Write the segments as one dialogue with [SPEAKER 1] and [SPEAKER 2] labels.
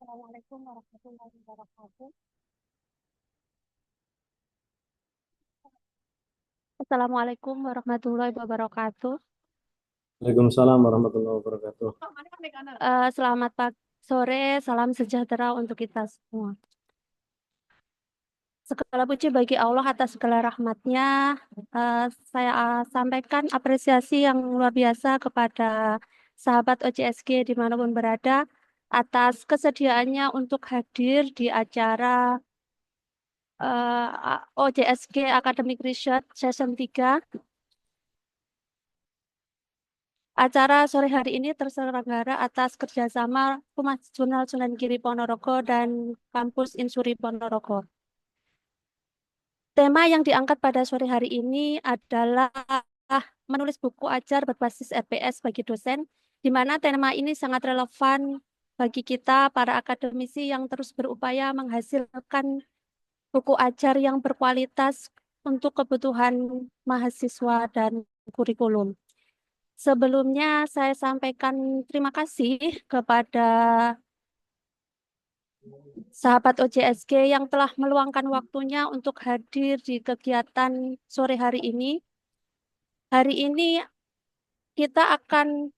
[SPEAKER 1] Assalamualaikum warahmatullahi wabarakatuh. Assalamualaikum warahmatullahi wabarakatuh.
[SPEAKER 2] Waalaikumsalam warahmatullahi wabarakatuh.
[SPEAKER 1] Selamat pagi, sore, salam sejahtera untuk kita semua. Segala puji bagi Allah atas segala rahmatnya. Saya sampaikan apresiasi yang luar biasa kepada sahabat OJSG dimanapun berada atas kesediaannya untuk hadir di acara OJSG Academic Research Session 3. Acara sore hari ini terselenggara atas kerjasama Humas Jurnal Sunan Giri Ponorogo dan Kampus Insuri Ponorogo. Tema yang diangkat pada sore hari ini adalah menulis buku ajar berbasis RPS bagi dosen, di mana tema ini sangat relevan bagi kita, para akademisi yang terus berupaya menghasilkan buku ajar yang berkualitas untuk kebutuhan mahasiswa dan kurikulum. Sebelumnya saya sampaikan terima kasih kepada sahabat OJSG yang telah meluangkan waktunya untuk hadir di kegiatan sore hari ini. Hari ini kita akan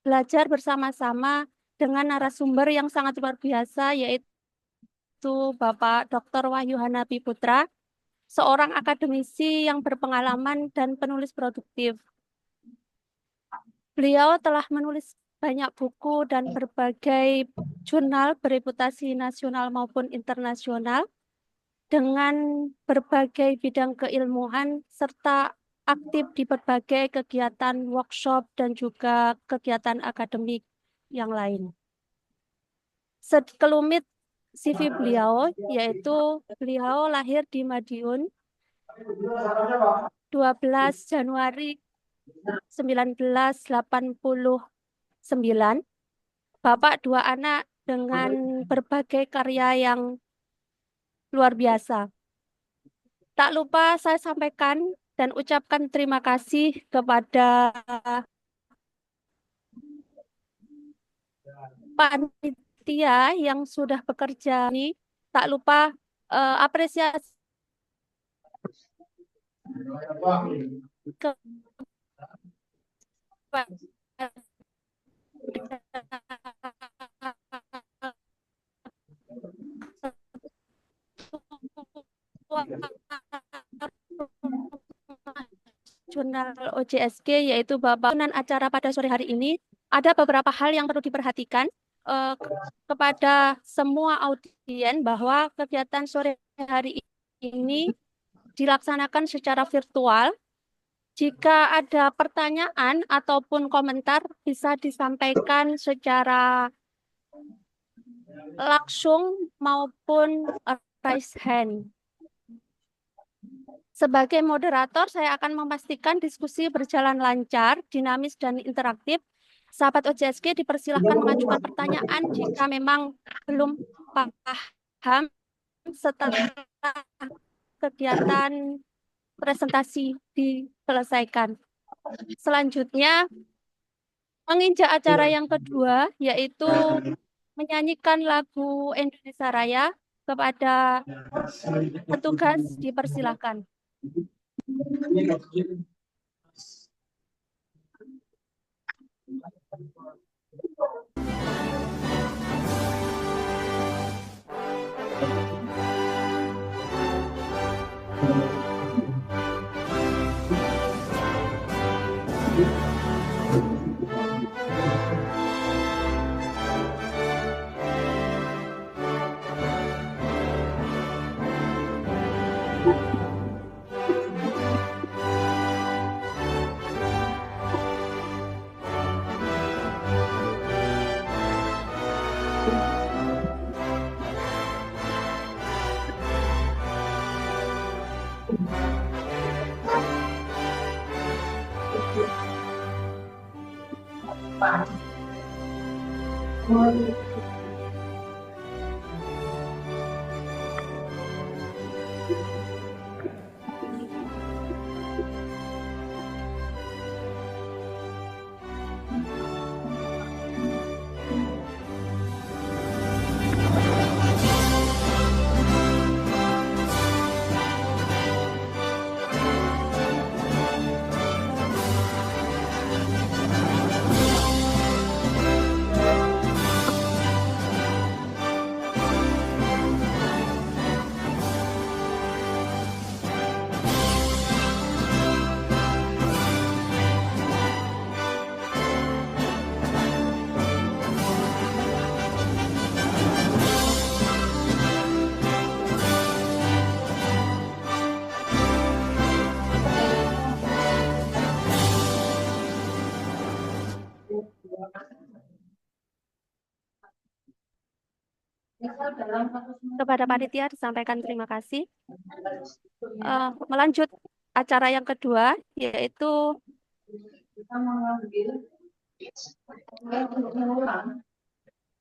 [SPEAKER 1] belajar bersama-sama dengan narasumber yang sangat luar biasa, yaitu Bapak Dr. Wahyu Hanapi Putra, seorang akademisi yang berpengalaman dan penulis produktif. Beliau telah menulis banyak buku dan berbagai jurnal bereputasi nasional maupun internasional dengan berbagai bidang keilmuan serta aktif di berbagai kegiatan workshop dan juga kegiatan akademik yang lain. Sekelumit CV beliau, yaitu beliau lahir di Madiun 12 Januari 1989. Bapak dua anak dengan berbagai karya yang luar biasa. Tak lupa saya sampaikan dan ucapkan terima kasih kepada panitia yang sudah bekerja ini. Tak lupa apresiasi Jurnal OJSG, yaitu Bapak acara pada sore hari ini. Ada beberapa hal yang perlu diperhatikan kepada semua audien bahwa kegiatan sore hari ini dilaksanakan secara virtual. Jika ada pertanyaan ataupun komentar bisa disampaikan secara langsung maupun raise hand. Sebagai moderator, saya akan memastikan diskusi berjalan lancar, dinamis, dan interaktif. Sahabat OJSG dipersilahkan mengajukan pertanyaan jika memang belum paham setelah kegiatan presentasi diselesaikan. Selanjutnya, menginjak acara yang kedua, yaitu menyanyikan lagu Indonesia Raya. Kepada petugas dipersilahkan. Kepada panitia disampaikan terima kasih. Melanjut acara yang kedua, yaitu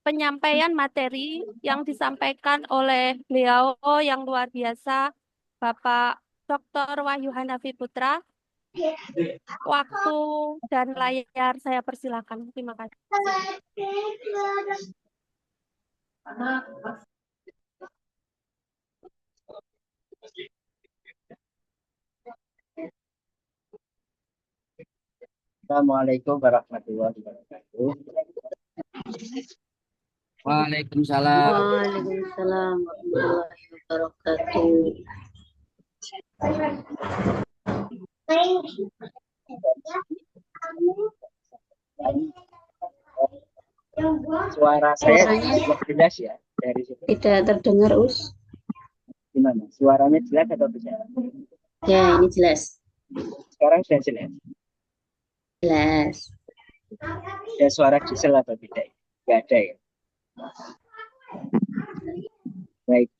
[SPEAKER 1] penyampaian materi yang disampaikan oleh beliau yang luar biasa, Bapak Dr. Wahyu Hanafi Putra. Waktu dan layar saya persilakan. Terima kasih.
[SPEAKER 3] Assalamualaikum warahmatullahi wabarakatuh.
[SPEAKER 4] Waalaikumsalam. Waalaikumsalam warahmatullahi wabarakatuh.
[SPEAKER 3] Suara saya cukup jelas ya dari situ.
[SPEAKER 4] Tidak terdengar, Us.
[SPEAKER 3] Gimana? Suaranya jelas atau tidak?
[SPEAKER 4] Ya, ini jelas.
[SPEAKER 3] Sekarang sudah jelas.
[SPEAKER 4] Jelas.
[SPEAKER 3] Ada suara diesel atau tidak? Tidak ada ya. Baik.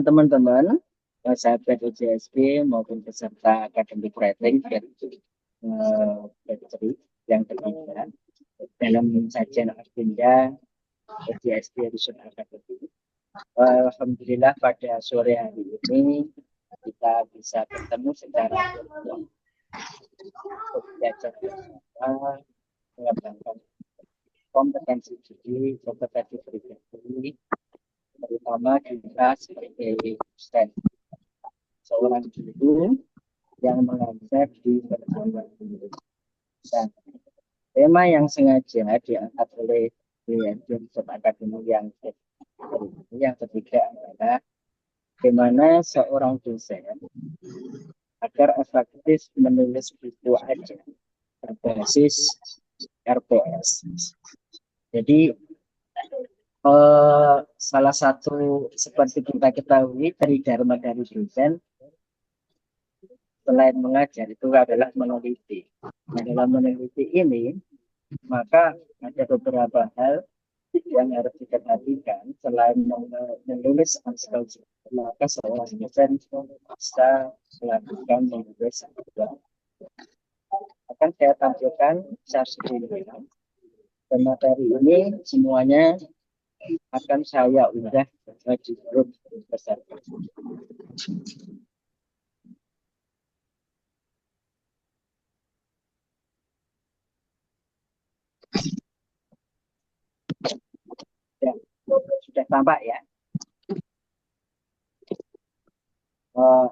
[SPEAKER 3] Teman-teman, sahabat UJSB maupun peserta akademik writing yang terlibat dalam sajian agenda UJSB Research Academy. Alhamdulillah pada sore hari ini kita bisa bertemu secara virtual. Belajar bersama, mengembangkan kompetensi diri, kompetensi pribadi, terutama kita sebagai dosen, seorang guru yang mengajar di perguruan tinggi. Dan tema yang sengaja diangkat oleh Research Academy yang ketiga adalah bagaimana seorang dosen agar efektif menulis buku ajar berbasis RPS. Jadi salah satu seperti kita ketahui dari dharma dari dosen selain mengajar itu adalah meneliti. Nah, dalam meneliti ini maka ada beberapa hal yang harus diperhatikan. Selain menulis artikel, maka seorang dosen bisa melakukan menulis artikel. Akan saya tampilkan satu dan materi ini semuanya akan saya unggah di grup besar. Ya, sudah tampak ya.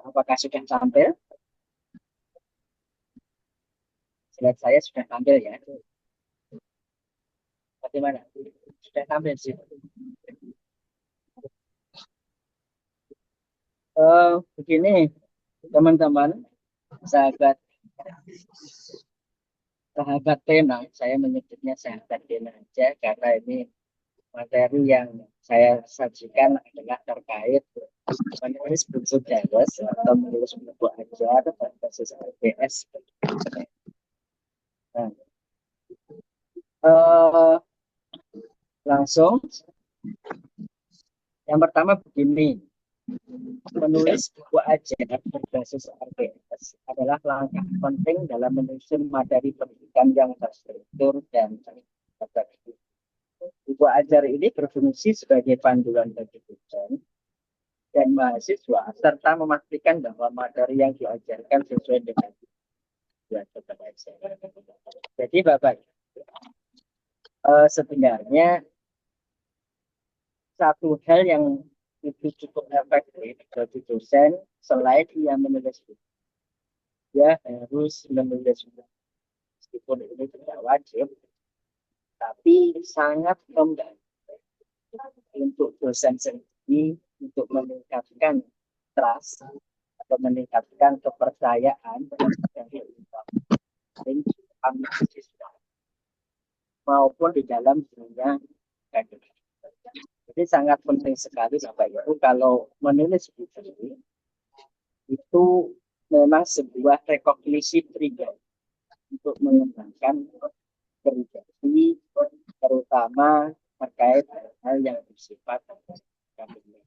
[SPEAKER 3] Apakah sudah tampil? Slide saya sudah tampil ya. Bagaimana? Sudah tampil sih. Begini, teman-teman, sahabat pena, saya menyebutnya sahabat pena aja karena ini materi yang saya sajikan adalah terkait menulis buku dados atau menulis buku ajar berbasis RPS. Nah, langsung yang pertama begini, menulis buku ajar berbasis RPS adalah langkah penting dalam menyusun materi pendidikan yang terstruktur dan terstruktur. Buku ajar ini berfungsi sebagai panduan bagi dosen dan mahasiswa serta memastikan bahwa materi yang diajarkan sesuai dengan tujuan pembelajaran. Jadi Bapak, sebenarnya satu hal yang itu cukup efektif bagi dosen selain dia menulis buku, dia harus menulis buku. Meskipun ini tidak wajib, tapi sangat membantu untuk dosen sendiri untuk meningkatkan trust atau meningkatkan kepercayaan dari mahasiswa maupun di dalam dunia akademik. Jadi sangat penting sekali Bapak Ibu kalau menulis buku itu memang sebuah rekognisi pribadi untuk mengembangkan pribadi terutama terkait hal yang bersifat akademik.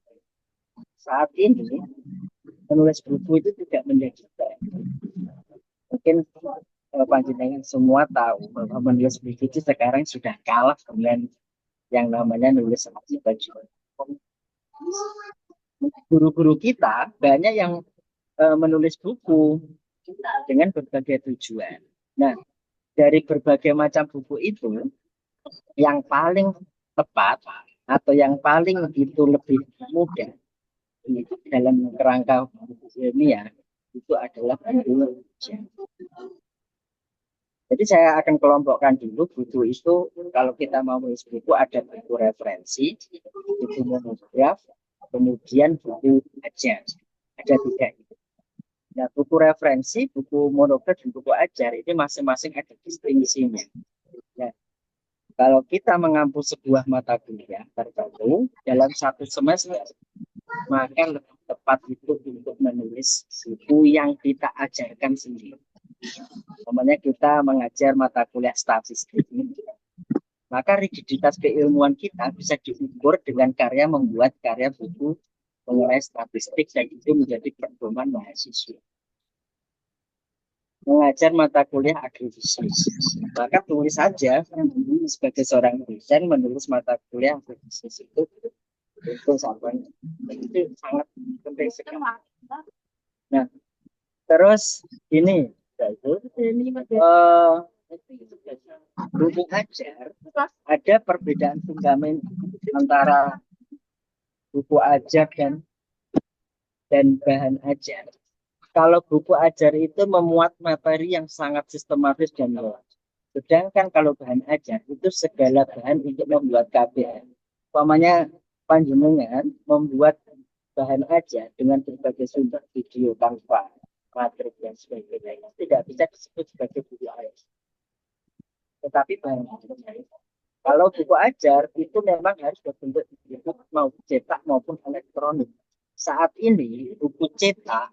[SPEAKER 3] Saat ini menulis buku itu tidak menjadi tren. Mungkin panjenengan semua tahu bahwa menulis buku itu sekarang sudah kalah dengan yang namanya nulis baju. Guru-guru kita banyak yang menulis buku dengan berbagai tujuan. Nah, dari berbagai macam buku itu, yang paling tepat atau yang paling itu lebih mudah dalam kerangka ilmiah itu adalah buku ujian. Jadi saya akan kelompokkan dulu buku itu. Kalau kita mau menulis buku, ada buku referensi, buku monograf, kemudian buku ajar. Ada 3 itu. Nah, buku referensi, buku monograf, dan buku ajar ini masing-masing ada distingsinya. Nah, kalau kita mengampu sebuah mata kuliah tertentu dalam 1 semester, maka lebih tepat itu untuk menulis buku yang kita ajarkan sendiri. Namanya kita mengajar mata kuliah statistik, maka rigiditas keilmuan kita bisa diukur dengan membuat karya buku mengenai statistik, dan itu menjadi pedoman mahasiswa. Mengajar mata kuliah agribisnis, maka tulis saja sebagai seorang dosen menulis mata kuliah agribisnis itu sampai itu sangat penting sekali. Nah, terus ini buku ajar, ada perbedaan fundamental antara buku ajar dan bahan ajar. Kalau buku ajar itu memuat materi yang sangat sistematis dan luas. Sedangkan kalau bahan ajar itu segala bahan untuk membuat KBM. Umpamanya panjenengan membuat bahan ajar dengan berbagai sumber video, tanpa materi dan sebagainya, tidak bisa disebut sebagai buku ajar. Tetapi bahan ajar, kalau buku ajar itu memang harus berbentuk mau cetak maupun elektronik. Saat ini buku cetak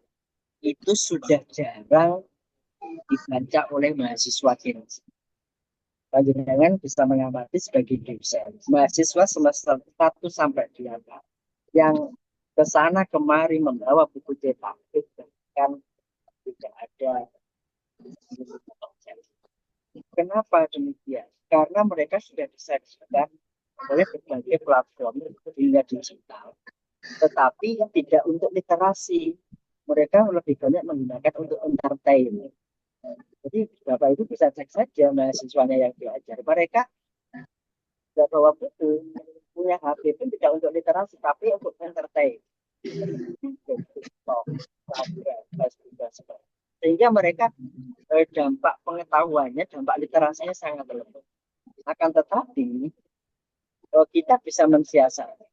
[SPEAKER 3] itu sudah jarang dibaca oleh mahasiswa kita. Panjenengan bisa mengamati sebagai dosen, mahasiswa semester 1 sampai 2 yang kesana kemari membawa buku cetak, kan tidak ada. Kenapa demikian? Karena mereka sudah disajikan oleh berbagai platform dunia digital, tetapi tidak untuk literasi. Mereka lebih banyak menggunakan untuk entertain. Jadi Bapak Ibu bisa cek saja mahasiswanya yang belajar. Mereka tidak bawa buku, punya HP pun tidak untuk literasi, tapi untuk entertain. Sehingga mereka dampak pengetahuannya, dampak literasinya sangat lemah. Akan tetapi kita bisa mensiasati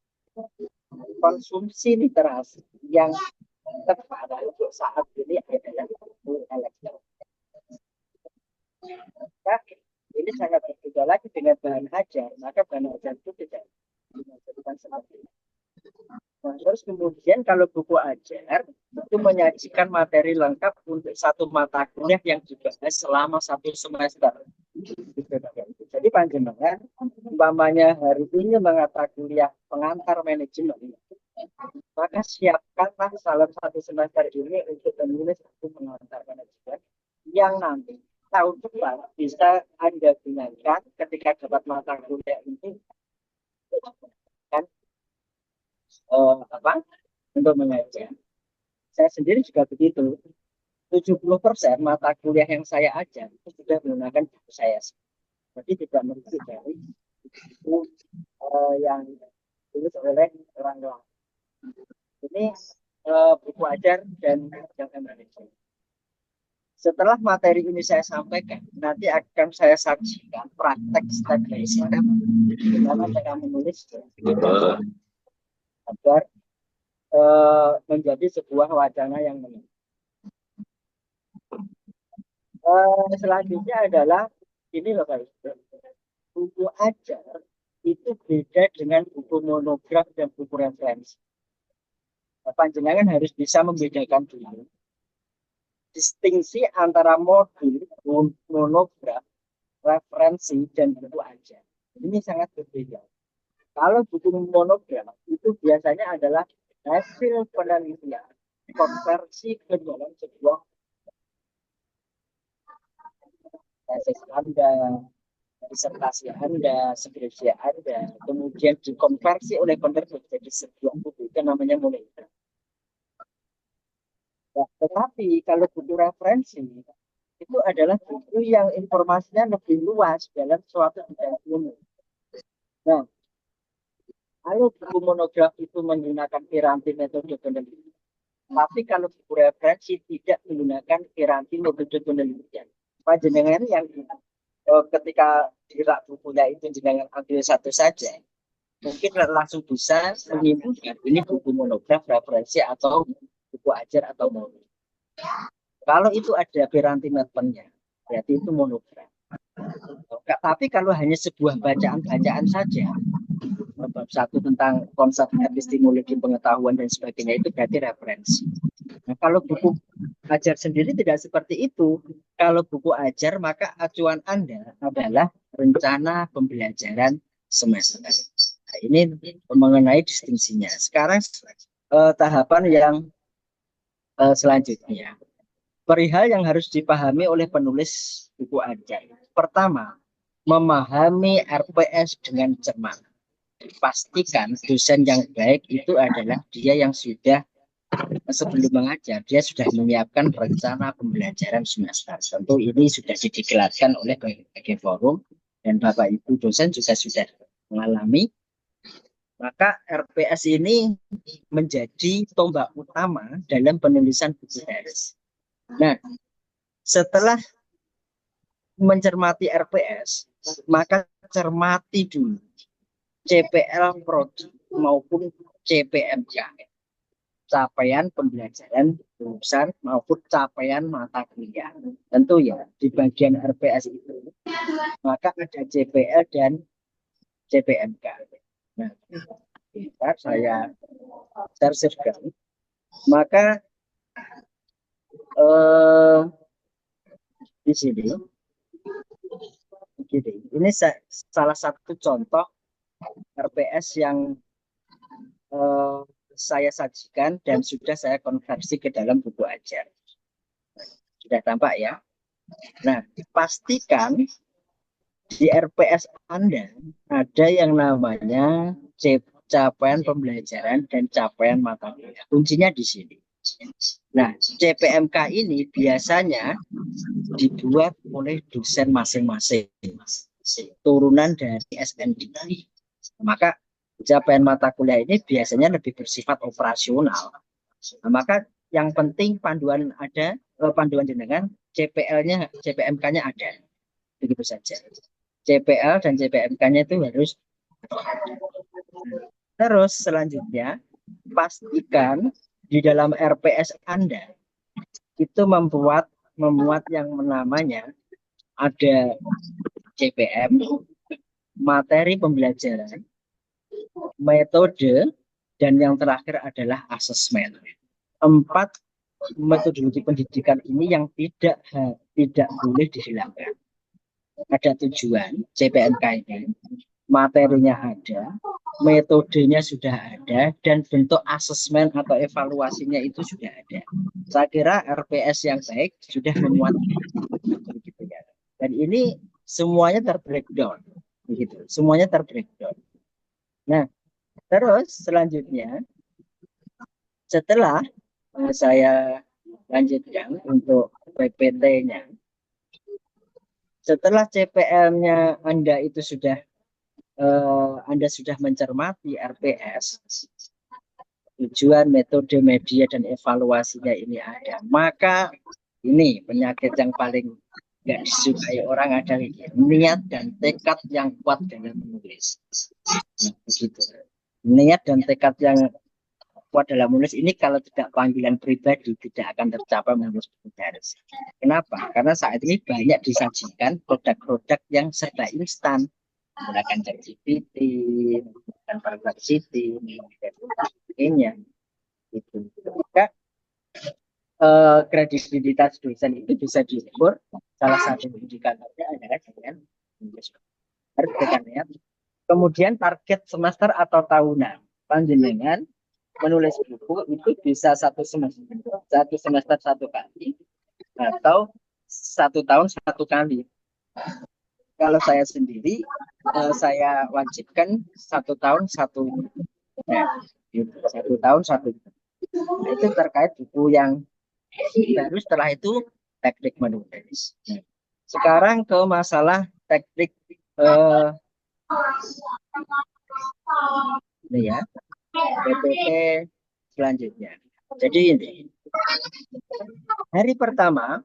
[SPEAKER 3] konsumsi literasi yang tepat untuk saat ini adalah buku elektronik. Nah, ini sangat berbeda lagi dengan bahan ajar. Maka bahan ajar itu tidak dimaksudkan seperti itu. Nah, terus kemudian kalau buku ajar itu menyajikan materi lengkap untuk 1 mata kuliah yang dibahas selama 1 semester. Jadi panjenengan umpamanya hari ini mata kuliah pengantar manajemen, maka siapkanlah salah 1 semester ini untuk menulis buku pengantar manajemen yang nanti tahun depan bisa Anda gunakan ketika dapat mata kuliah ini kan untuk mengajar. Saya sendiri juga begitu. 70% mata kuliah yang saya ajar itu sudah menggunakan buku saya. Jadi tidak merujuk dari buku yang ditulis oleh orang lain. Ini buku ajar dan yang manajemen. Setelah materi ini saya sampaikan, nanti akan saya sajikan praktek step by step bagaimana cara menulis agar menjadi sebuah wacana yang menarik. Selanjutnya adalah ini loh Pak. Buku ajar itu beda dengan buku monograf dan buku referensi. Panjenengan harus bisa membedakan dulu distingsi antara modul, monograf, referensi, dan buku ajar. Ini sangat berbeda. Kalau buku monograf itu biasanya adalah hasil penelitian konversi ke dalam sebuah tesis Anda, disertasi Anda, skripsi Anda, kemudian dikonversi oleh penerbit jadi sebuah buku, itu namanya monograf. Nah, tetapi kalau buku referensi itu adalah buku yang informasinya lebih luas dalam suatu bidang ilmu. Nah, kalau buku monograf itu menggunakan piranti metode penelitian, tapi kalau buku referensi tidak menggunakan piranti metode penelitian. Panjenengan yang ketika dirak bukunya itu jenengan ambil satu saja, mungkin langsung bisa menyimpulkan ini buku monograf, referensi, atau buku ajar atau monograf. Kalau itu ada piranti metodenya, berarti itu monograf. Tapi kalau hanya sebuah bacaan-bacaan saja, bab satu tentang konsep epistemologi pengetahuan dan sebagainya, itu berarti referensi. Nah, kalau buku ajar sendiri tidak seperti itu. Kalau buku ajar, maka acuan Anda adalah rencana pembelajaran semester. Nah, ini mengenai distingsinya. Sekarang tahapan yang selanjutnya. Perihal yang harus dipahami oleh penulis buku ajar. Pertama, memahami RPS dengan cermat. Pastikan dosen yang baik itu adalah dia yang sudah sebelum mengajar, dia sudah menyiapkan rencana pembelajaran semester. Tentu ini sudah dideklarasikan oleh berbagai forum dan Bapak Ibu dosen juga sudah mengalami. Maka RPS ini menjadi tombak utama dalam penulisan buku tesis. Nah, setelah mencermati RPS, maka cermati dulu CPL Prodi maupun CPMK, capaian pembelajaran jurusan maupun capaian mata kuliah. Tentu ya, di bagian RPS itu, maka ada CPL dan CPMK. Nah, saya share. Maka di sini, ini salah satu contoh RPS yang saya sajikan dan sudah saya konversi ke dalam buku ajar. Sudah tampak ya. Nah, pastikan di RPS Anda ada yang namanya capaian pembelajaran dan capaian mata kuliah. Kuncinya di sini. Nah, CPMK ini biasanya dibuat oleh dosen masing-masing, turunan dari SND. Maka capaian mata kuliah ini biasanya lebih bersifat operasional. Nah, maka yang penting panduan jenengan, CPL-nya, CPMK-nya ada. Begitu saja. CPL dan CPMK-nya itu harus. Terus selanjutnya, pastikan di dalam RPS Anda itu memuat yang namanya ada CPM, materi pembelajaran, metode, dan yang terakhir adalah asesmen. 4 metodologi pendidikan ini yang tidak boleh dihilangkan. Ada tujuan CPMK ini, materinya ada, metodenya sudah ada, dan bentuk asesmen atau evaluasinya itu sudah ada. Saya kira RPS yang baik sudah memuat begitu ya. Dan ini semuanya terbreakdown, begitu. Semuanya terbreakdown. Nah, terus selanjutnya setelah saya lanjutkan untuk PPT-nya. Setelah CPL-nya Anda itu sudah Anda sudah mencermati RPS, tujuan, metode, media, dan evaluasinya ini ada. Maka ini penyakit yang paling nggak disukai orang adalah niat dan tekad yang kuat dalam menulis. Nah, begitu. Niat dan tekad yang kuat dalam menulis ini kalau tidak panggilan pribadi tidak akan tercapai menulis buku tesis. Kenapa? Karena saat ini banyak disajikan produk-produk yang serba instan, menggunakan ChatGPT, menggunakan Perplexity, dan sebagainya. Itu. Maka kredibilitas dosen itu bisa diukur. Salah satu indikatornya adalah dengan menulis. Harus dengan niat. Kemudian target semester atau tahunan. Panjenengan menulis buku itu bisa satu semester satu kali atau 1 tahun 1 kali. Kalau saya sendiri, saya wajibkan 1 tahun 1. Nah, 1 tahun 1. Nah, itu terkait buku yang baru. Setelah itu teknik menulis. Sekarang ke masalah teknik ini ya, PPT selanjutnya. Jadi ini, hari pertama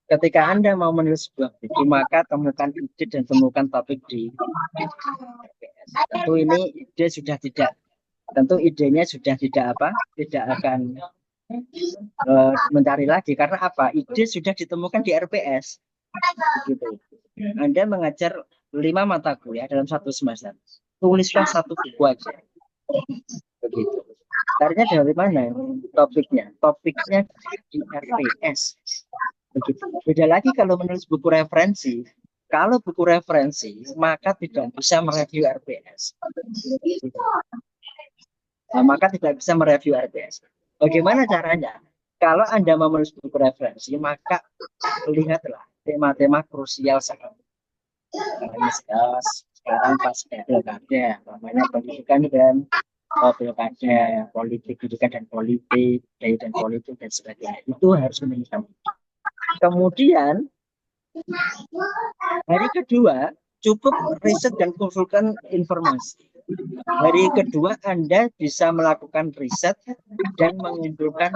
[SPEAKER 3] ketika Anda mau menulis sebuah buku, maka temukan ide dan temukan topik di RPS. Tentu ini ide sudah tidak, tentu idenya sudah tidak akan mencari lagi, karena apa? Ide sudah ditemukan di RPS. Begitu. Anda mengajar 5 mata kuliah dalam 1 semester, tulislah 1 buku aja. Begitu. Caranya dari mana? Topiknya di RPS. Begitu. Beda lagi kalau menulis buku referensi. Kalau buku referensi, maka tidak bisa mereview RPS. Nah, maka tidak bisa mereview RPS. Bagaimana caranya? Kalau Anda mau menulis buku referensi, maka lihatlah tema-tema krusial sekarang. Sekarang pas pilkada, namanya pendidikan dan pilkada, politik, pendidikan dan politik, budaya dan politik dan sebagainya. Itu harus menunjukkan. Kemudian hari kedua cukup riset dan kumpulkan informasi. Hari kedua Anda bisa melakukan riset dan mengumpulkan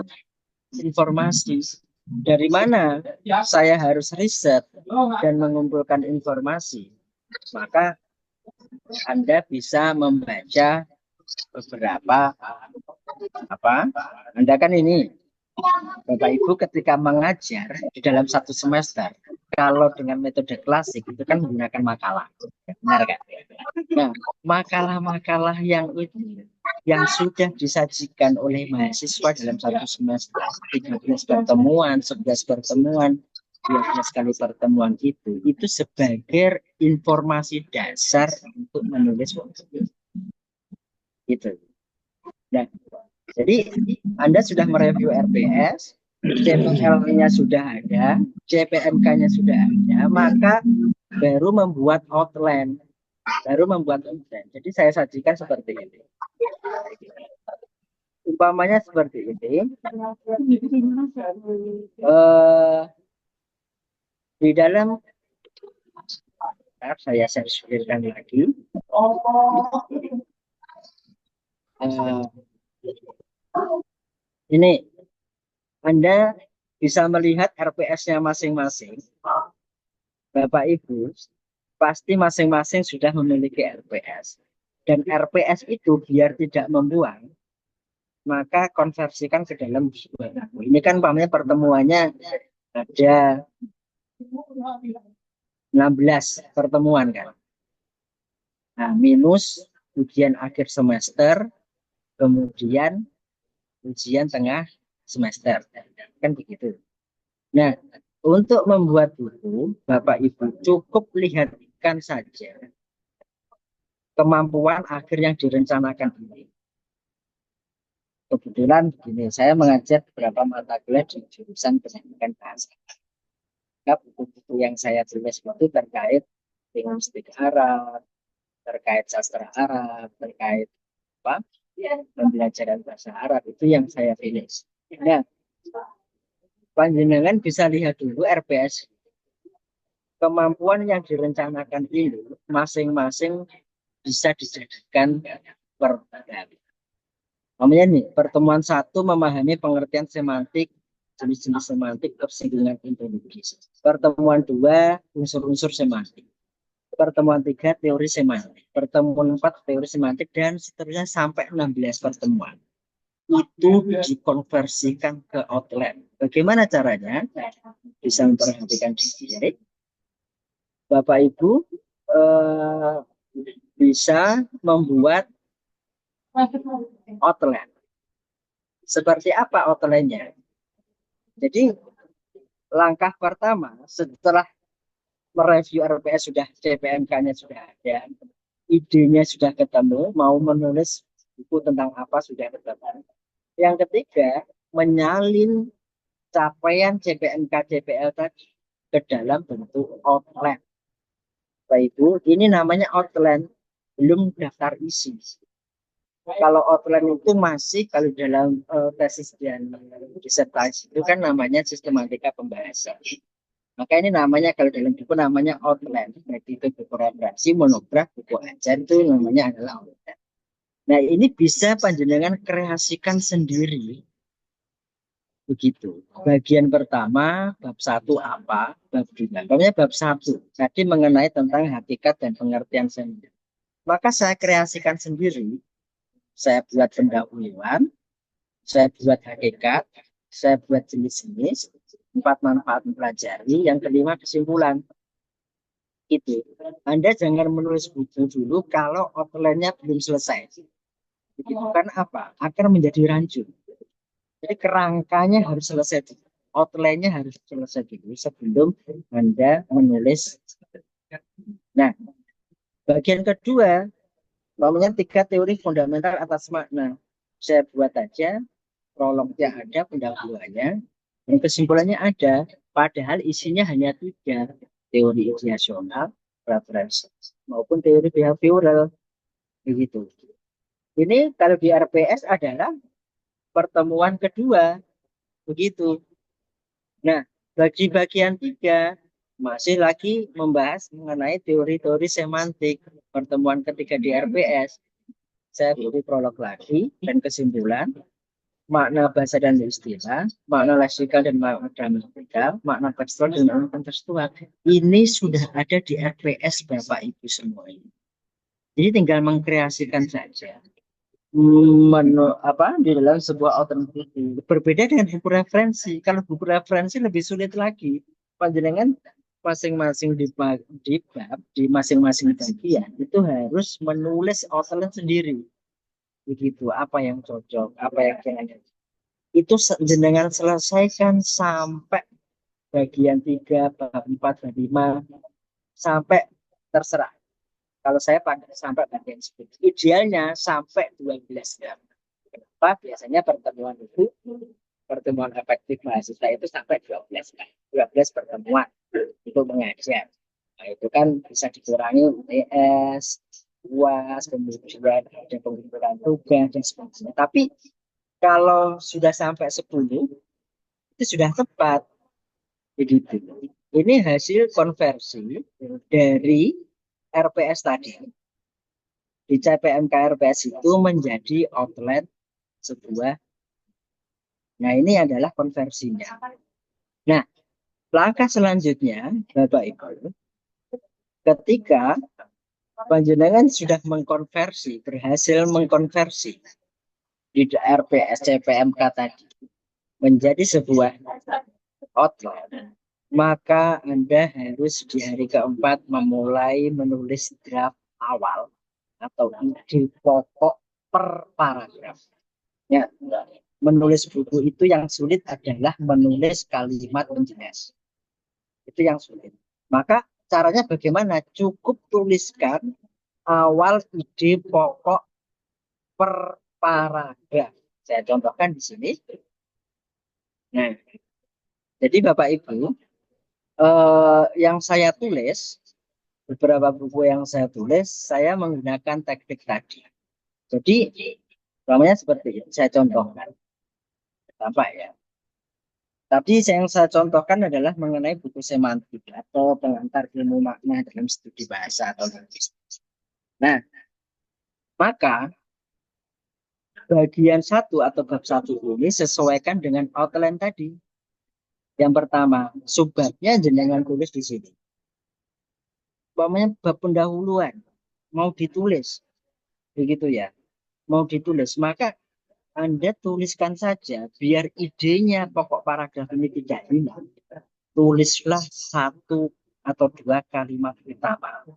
[SPEAKER 3] informasi. Dari mana saya harus riset dan mengumpulkan informasi? Maka Anda bisa membaca beberapa Anda kan ini Bapak Ibu ketika mengajar di dalam 1 semester, kalau dengan metode klasik itu kan menggunakan makalah, benar kan? Nah, makalah-makalah yang sudah disajikan oleh mahasiswa dalam 1 semester, 13 pertemuan, 11 pertemuan, 12 kali pertemuan itu sebagai informasi dasar untuk menulis buku. Gitu. Nah, jadi Anda sudah mereview RPS, CPL-nya sudah ada, CPMK-nya sudah ada, maka baru membuat outline. Jadi saya sajikan seperti ini. Umpamanya seperti ini. Di dalam, saya share-kan lagi. Ini Anda bisa melihat RPS-nya masing-masing. Bapak Ibu pasti masing-masing sudah memiliki RPS. Dan RPS itu biar tidak membuang, maka konversikan ke dalam buku. Ini kan pamannya pertemuannya ada 16 pertemuan kan. Nah, minus ujian akhir semester, kemudian ujian tengah semester, kan begitu. Nah, untuk membuat buku, Bapak Ibu cukup lihatkan saja kemampuan akhir yang direncanakan ini. Kebetulan begini, saya mengajar beberapa mata kuliah di jurusan pendidikan bahasa. Buku-buku yang saya tulis itu terkait linguistik Arab, terkait sastra Arab, terkait pembelajaran bahasa Arab, itu yang saya tulis. Nah, panjenengan bisa lihat dulu RPS. Kemampuan yang direncanakan ini masing-masing bisa dijadikan pertemuan. Namanya nih, pertemuan 1 memahami pengertian semantik, jenis-jenis semantik, tersinggungan ontologis. Pertemuan 2 unsur-unsur semantik. Pertemuan 3 teori semantik. Pertemuan 4 teori semantik, dan seterusnya sampai 16 pertemuan. Itu dikonversikan ke outline. Bagaimana caranya? Bisa memperhatikan di sini. Bapak Ibu bisa membuat outline. Seperti apa outline-nya? Jadi langkah pertama setelah mereview RPS sudah, CPMK-nya sudah ada, idenya sudah ketemu, mau menulis buku tentang apa sudah ketemu. Yang ketiga, menyalin capaian CPNK CPL tadi ke dalam bentuk outline. Bapak Ibu, ini namanya outline, belum daftar isi. Kalau outline itu masih kalau dalam tesis dan disertasi itu kan namanya sistematika pembahasan. Maka ini namanya kalau dalam buku namanya outline, baik itu buku referensi, monograf, buku ajar itu namanya adalah outline. Nah ini bisa panjenengan kreasikan sendiri, begitu. Bagian pertama bab 1 apa, bab 2. Pokoknya bab 1 tadi mengenai tentang hakikat dan pengertian sendiri. Maka saya kreasikan sendiri, saya buat pendahuluan, saya buat hakikat, saya buat jenis-jenis, 4 manfaat mempelajari, yang kelima kesimpulan. Itu. Anda jangan menulis buku dulu kalau outline-nya belum selesai. Begitu kan apa? Akan menjadi rancu. Jadi kerangkanya harus selesai dulu. Outline-nya harus selesai dulu sebelum Anda menulis. Nah, bagian kedua, namanya 3 teori fundamental atas makna. Saya buat aja, prolognya ada, pendahuluannya, dan kesimpulannya ada. Padahal isinya hanya 3. Teori ideasional, referensi, maupun teori behavioral. Begitu. Ini kalau di RPS adalah pertemuan kedua. Begitu. Nah, bagi bagian 3, masih lagi membahas mengenai teori-teori semantik. Pertemuan ketiga di RPS. Saya beri prolog lagi dan kesimpulan. Makna bahasa dan istilah, makna leksikal dan makna gramatikal, makna tekstual dan makna kontekstual. Ini sudah ada di RPS Bapak Ibu semua ini. Jadi tinggal mengkreasikan saja. Di dalam sebuah alternatif. Berbeda dengan buku referensi. Kalau buku referensi lebih sulit lagi. Panjenengan masing-masing di bab, di masing-masing bagian itu harus menulis outline sendiri. Begitu, apa yang cocok, apa yang kira-kira. Itu jenengan selesaikan sampai bagian 3, bab 4, bab 5, sampai terserah. Kalau saya pakai sampai bagian 10. Idealnya sampai 12 jam. Kenapa? Biasanya pertemuan efektif mahasiswa itu sampai 12 kan. 12 pertemuan untuk mengajar. Nah, itu kan bisa dikurangi UTS, UAS, kemudian ada pengumpulan tugas dan sebagainya. Tapi kalau sudah sampai 10, itu sudah tepat. Begitu. Ini hasil konversi dari RPS tadi. Di CPMK RPS itu menjadi outline sebuah. Nah, ini adalah konversinya. Nah, langkah selanjutnya, Bapak Ibu, ketika panjenengan sudah mengkonversi, berhasil mengkonversi di RPS CPMK tadi menjadi sebuah outline, maka Anda harus di hari keempat memulai menulis draft awal atau ide pokok per paragraf. Ya, menulis buku itu yang sulit adalah menulis kalimat penjelas. Itu yang sulit. Maka caranya bagaimana? Cukup tuliskan awal ide pokok per paragraf. Saya contohkan di sini. Nah, jadi Bapak Ibu, yang saya tulis, beberapa buku yang saya tulis, saya menggunakan teknik tadi. Jadi, namanya seperti itu, saya contohkan. Tampak ya. Tapi yang saya contohkan adalah mengenai buku semantik atau pengantar ilmu makna dalam studi bahasa atau linguistik. Nah, maka bagian 1 atau bab 1 ini sesuaikan dengan outline tadi. Yang pertama, subbabnya jenengan tulis di sini. Umpamanya bab pendahuluan mau ditulis, begitu ya, mau ditulis, maka Anda tuliskan saja biar idenya pokok paragraf ini tidak hilang. Tulislah 1 atau 2 kalimat utama.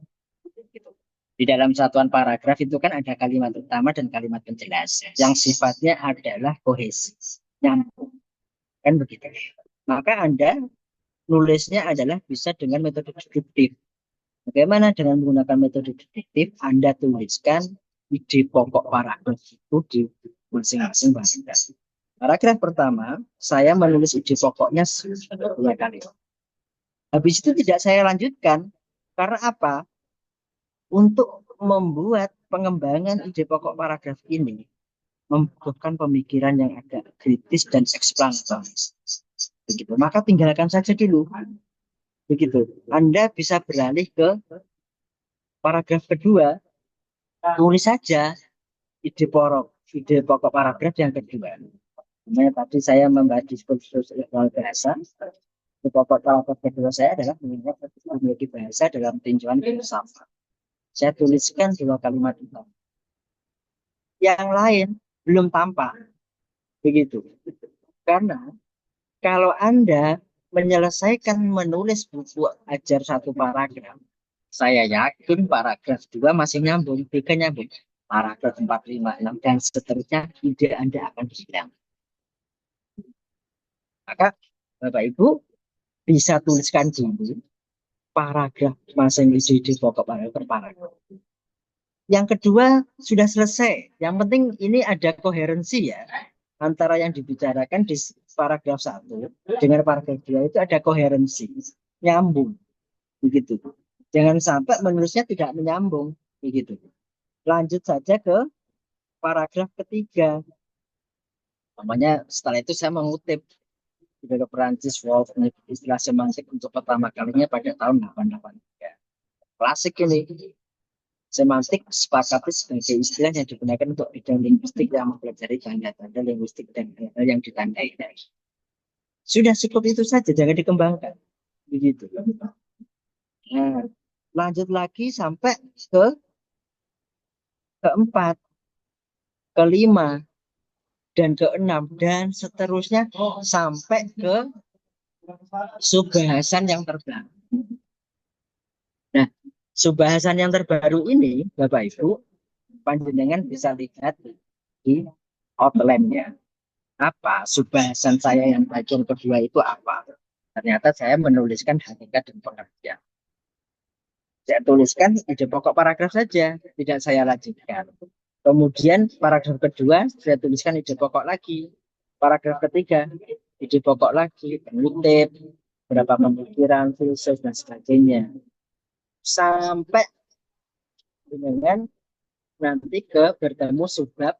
[SPEAKER 3] Di dalam satuan paragraf itu kan ada kalimat utama dan kalimat penjelas yang sifatnya adalah kohesi, nyambung, kan begitu. Maka Anda nulisnya adalah bisa dengan metode deduktif. Bagaimana dengan menggunakan metode deduktif? Anda tuliskan ide pokok paragraf itu di masing-masing paragraf. Paragraf pertama, saya menulis ide pokoknya 2 kali. Habis itu tidak saya lanjutkan. Karena apa? Untuk membuat pengembangan ide pokok paragraf ini membutuhkan pemikiran yang agak kritis dan eksplanatoris. Begitu. Maka tinggalkan saja dulu. Begitu. Anda bisa beralih ke paragraf kedua, tulis saja ide pokok paragraf yang kedua. Namanya tadi saya membahas diskursus ilmu bahasa. Ide pokok paragraf kedua saya adalah mengingat memiliki bahasa dalam tinjauan filsafat. Saya tuliskan 2 kalimat itu. Yang lain belum tampak. Begitu. Karena kalau Anda menyelesaikan menulis buku ajar 1 paragraf, saya yakin paragraf 2 masih nyambung, 3 nyambung. Paragraf 4, 5, 6, dan seterusnya ide Anda akan hilang. Maka Bapak Ibu bisa tuliskan dulu paragraf masing-masing ide pokok paragraf per paragraf. Yang kedua sudah selesai. Yang penting ini ada koherensi ya. Antara yang dibicarakan di paragraf 1 dengan paragraf 2 itu ada koherensi. Nyambung. Begitu. Jangan sampai menulisnya tidak menyambung. Begitu. Lanjut saja ke paragraf ketiga. Namanya setelah itu saya mengutip dari Perancis Wolf istilah semantik untuk pertama kalinya pada tahun 883. Klasik ini. Semantik sepakati sebagai istilah yang digunakan untuk bidang linguistik yang mempelajari tanda-tanda linguistik dan hal yang ditandai. Sudah cukup itu saja, jangan dikembangkan. Begitu. Nah, lanjut lagi sampai ke keempat, kelima, dan keenam, dan seterusnya sampai ke subbahasan yang terbaru. Nah, subbahasan yang terbaru ini, Bapak Ibu, panjenengan bisa lihat di outline-nya. Apa subbahasan saya yang bagian kedua itu apa? Ternyata saya menuliskan hakikat dan pengertian. Saya tuliskan ide pokok paragraf saja, tidak saya lanjutkan. Kemudian paragraf kedua saya tuliskan ide pokok lagi. Paragraf ketiga ide pokok lagi, mengutip beberapa pemikiran, filsuf dan sebagainya. Sampai dengan nanti ke bertemu subbab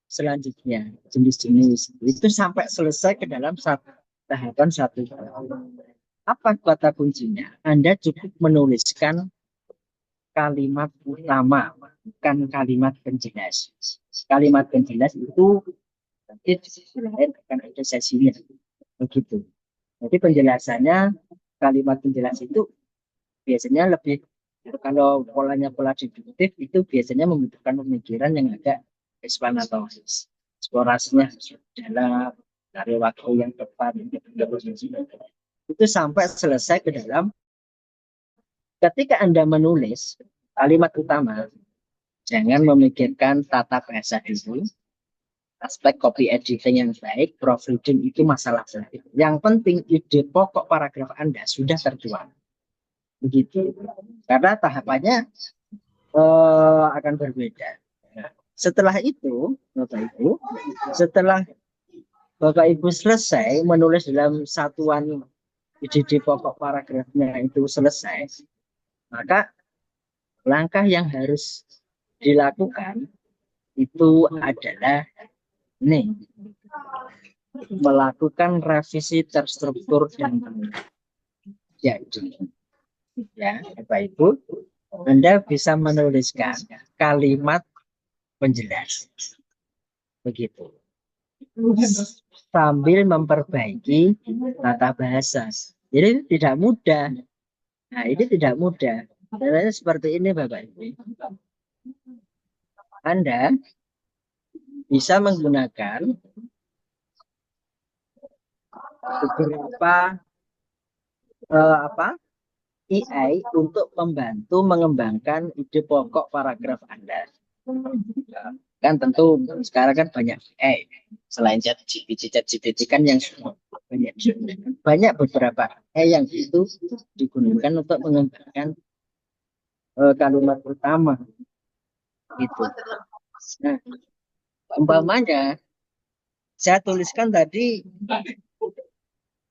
[SPEAKER 3] selanjutnya, jenis-jenis. Itu sampai selesai ke dalam tahapan 1. Apa kata kuncinya? Anda cukup menuliskan kalimat utama, bukan kalimat penjelas. Kalimat penjelas itu nanti lain akan ada sesinya. Begitu. Jadi penjelasannya, kalimat penjelas itu biasanya lebih, kalau polanya pola deduktif itu biasanya membutuhkan pemikiran yang agak eksplanatoris. Eksplorasinya dalam, dari waktu yang tepat, itu sampai selesai ke dalam. Ketika Anda menulis kalimat utama, jangan memikirkan tata bahasa dulu, aspek copy editing yang baik, proofreading itu masalah lain. Yang penting ide pokok paragraf Anda sudah tertuang. Begitu. Karena tahapannya akan berbeda. Setelah itu, Bapak Ibu, setelah Bapak Ibu selesai menulis dalam satuan ide pokok paragrafnya itu selesai, maka langkah yang harus dilakukan itu adalah ini, melakukan revisi terstruktur dan jadi ya Bapak Ibu, Anda bisa menuliskan kalimat penjelas begitu sambil memperbaiki tata bahasa. Jadi tidak mudah. Nah, ini tidak mudah. Caranya seperti ini Bapak Ibu. Anda bisa menggunakan beberapa AI untuk membantu mengembangkan ide pokok paragraf Anda. Kan tentu sekarang kan banyak AI selain ChatGPT kan yang banyak beberapa AI yang itu digunakan untuk mengembangkan kalimat utama gitu. Nah, umpamanya saya tuliskan tadi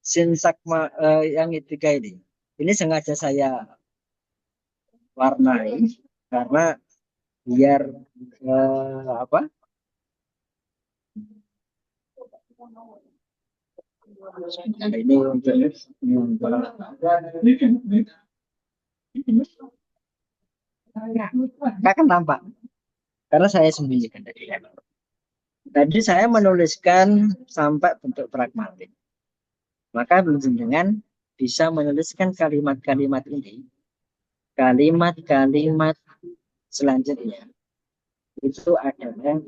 [SPEAKER 3] sintagma yang ketiga ini. Ini sengaja saya warnai karena biar apa? Nah, ini untuk akan tampak karena saya sembunyikan tadi. Tadi saya menuliskan sampai bentuk pragmatik. Maka dengan bisa menuliskan kalimat-kalimat ini, kalimat-kalimat selanjutnya itu adalah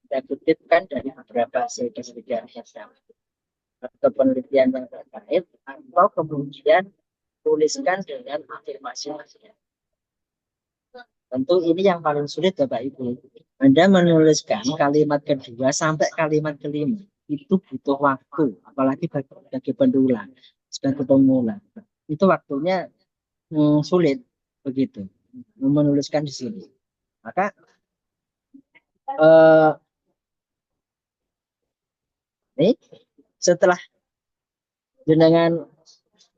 [SPEAKER 3] kita kutipkan dari beberapa hasil penelitian atau penelitian yang terkait, atau kemudian tuliskan dengan afirmasi. Tentu ini yang paling sulit Bapak Ibu. Anda menuliskan kalimat kedua sampai kalimat kelima itu butuh waktu, apalagi bagi pendulang, sebagai pemula. Itu waktunya sulit begitu menuliskan di sini. Maka ini setelah jenengan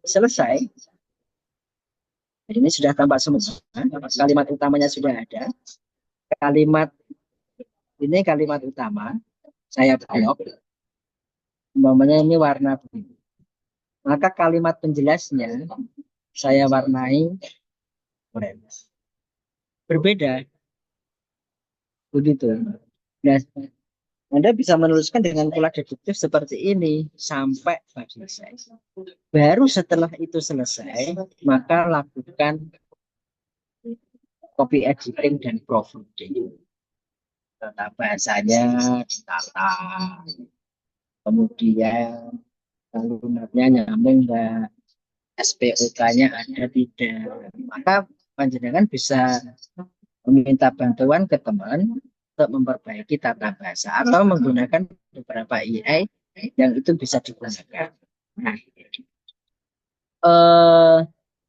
[SPEAKER 3] selesai, ini sudah tampak semua, kalimat utamanya sudah ada. Kalimat ini kalimat utama saya blok, umpamanya ini warna biru. Maka kalimat penjelasnya saya warnai orange. Berbeda, begitu. Nah, Anda bisa menuliskan dengan pola deduktif seperti ini sampai selesai. Baru setelah itu selesai, maka lakukan copy editing dan proofreading. Tata bahasanya ditata, kemudian kalimatnya nyambung nggak, SPOK-nya ada tidak, maka panjenengan bisa meminta bantuan ke teman untuk memperbaiki tata bahasa atau menggunakan beberapa AI yang itu bisa digunakan. Nah,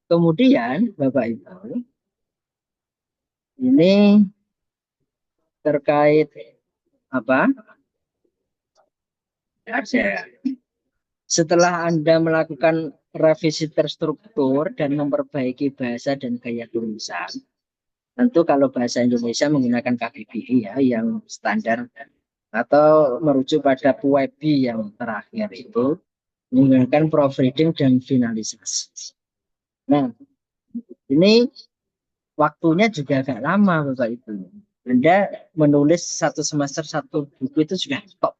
[SPEAKER 3] kemudian Bapak Ibu, ini terkait apa? Setelah Anda melakukan revisi terstruktur dan memperbaiki bahasa dan gaya tulisan, tentu kalau bahasa Indonesia menggunakan KBBI ya, yang standar, atau merujuk pada PUEBI yang terakhir itu menggunakan proofreading dan finalisasi. Nah, ini waktunya juga agak lama Bapak Ibu. Anda menulis satu semester satu buku itu sudah top.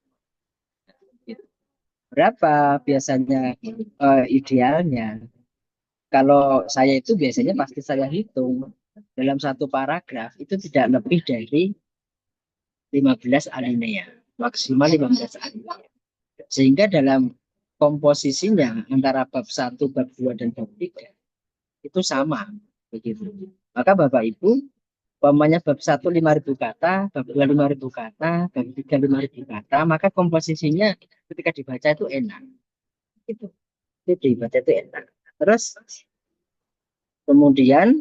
[SPEAKER 3] Berapa biasanya idealnya? Kalau saya itu biasanya pasti saya hitung dalam satu paragraf itu tidak lebih dari 15 alinea, maksimal 15 alinea. Sehingga dalam komposisinya antara bab 1, bab 2, dan bab 3 itu sama begitu. Maka Bapak Ibu, umpamanya bab 1 5.000 kata, bab 2 5.000 kata, bab 3 5.000 kata, maka komposisinya ketika dibaca itu enak. Itu dibaca itu enak. Terus kemudian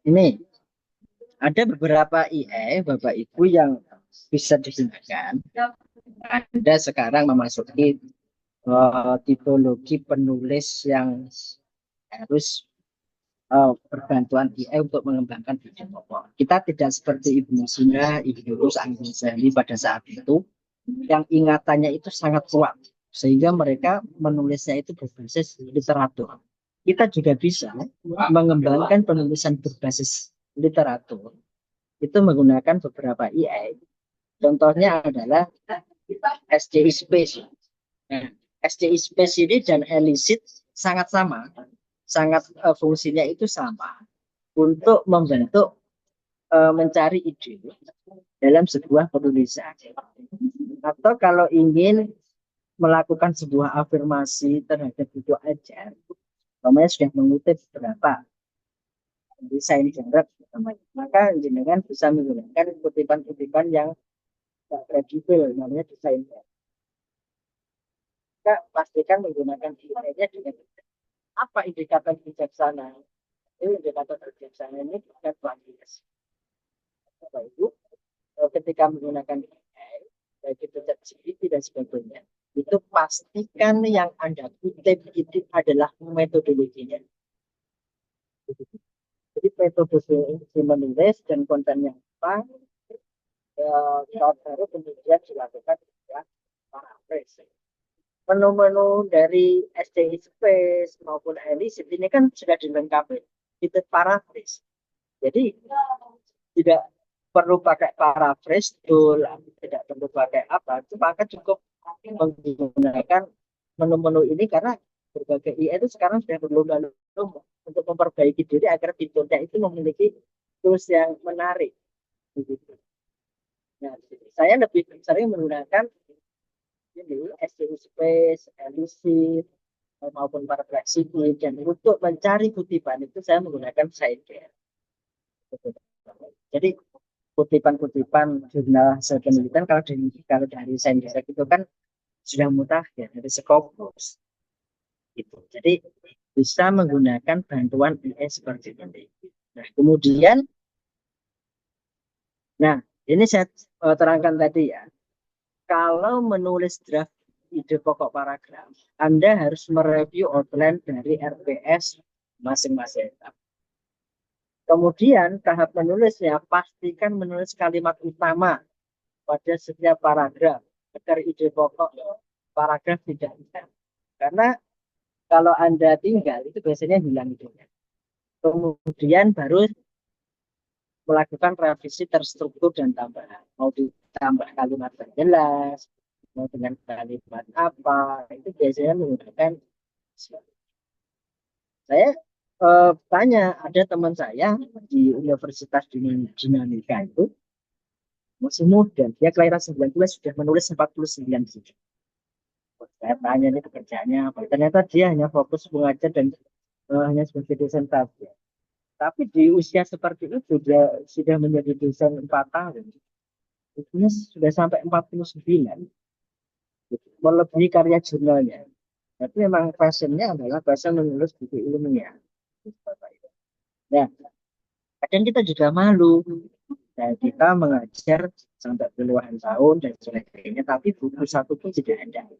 [SPEAKER 3] ini ada beberapa IE Bapak Ibu yang bisa digunakan. Anda sekarang memasuki tipologi penulis yang harus berbantuan IE untuk mengembangkan ide pokok. Kita tidak seperti Ibnu Sina, Ibnu Rus, Al-Ghazali pada saat itu yang ingatannya itu sangat kuat sehingga mereka menulisnya itu berbasis literatur. Kita juga bisa mengembangkan penulisan berbasis literatur itu menggunakan beberapa IE. Contohnya adalah SCI Space. Nah, SCI Space ini dan Elicit sangat sama, sangat fungsinya itu sama untuk membentuk mencari ide dalam sebuah penulisan. Atau kalau ingin melakukan sebuah afirmasi terhadap buku ajar, namanya sudah mengutip beberapa desain genre, maka jenengan bisa menggunakan kutipan-kutipan yang kredibel, namanya desain genre. Maka pastikan menggunakan desainnya dengan Apa indikator bijaksana? Indikator bijaksana ini bukan kuantitas. Bapak Ibu, ketika menggunakan AI, baik itu ChatGPT dan sebagainya, itu pastikan yang Anda kutip itu adalah metodologinya. Jadi metodologi menulis dan kontennya apa, baru kemudian dilakukan ya, paraphrase. Menu-menu dari SDI Space maupun Elicit ini kan sudah dilengkapi itu paraphrase. Jadi tidak perlu pakai paraphrase tool, tidak perlu pakai apa, maka cukup menggunakan menu-menu ini karena berbagai IA itu sekarang sudah berlomba-lomba untuk memperbaiki diri agar fiturnya itu memiliki tools yang menarik. Begitu. Nah, saya lebih sering menggunakan ini SDU Space, Elicit, maupun Perplexity, dan untuk mencari kutipan itu saya menggunakan Sidecar. Jadi kutipan-kutipan jurnal hasil penelitian kalau dari Sidecar itu kan sudah mutakhir dari Scopus. Gitu. Jadi bisa menggunakan bantuan AI seperti ini. Nah, kemudian, ini saya terangkan tadi ya. Kalau menulis draft ide pokok paragraf, Anda harus mereview outline dari RPS masing-masing. Kemudian tahap menulisnya, pastikan menulis kalimat utama pada setiap paragraf agar ide pokok paragraf tidak hilang. Karena kalau Anda tinggal, itu biasanya hilang idenya. Kemudian baru melakukan revisi terstruktur dan tambahan. Mau ditambah kalimat yang jelas, mau dengan kalimat apa, itu biasanya menggunakan. Saya tanya, ada teman saya di Universitas Dinamika itu, masih muda, dia kelahiran 19 sudah menulis 49 buku. Saya tanya ini pekerjaannya apa, ternyata dia hanya fokus mengajar dan hanya sebagai dosen saja. Tapi di usia seperti itu sudah menjadi dosen 4 tahun. Itu sudah sampai 49. Melebihi karya jurnalnya. Tapi memang passionnya adalah passion menulis buku ilmiah. Nah, kadang kita juga malu. Nah, kita mengajar sampai puluhan tahun dan sebagainya, tapi buku satu pun tidak ada.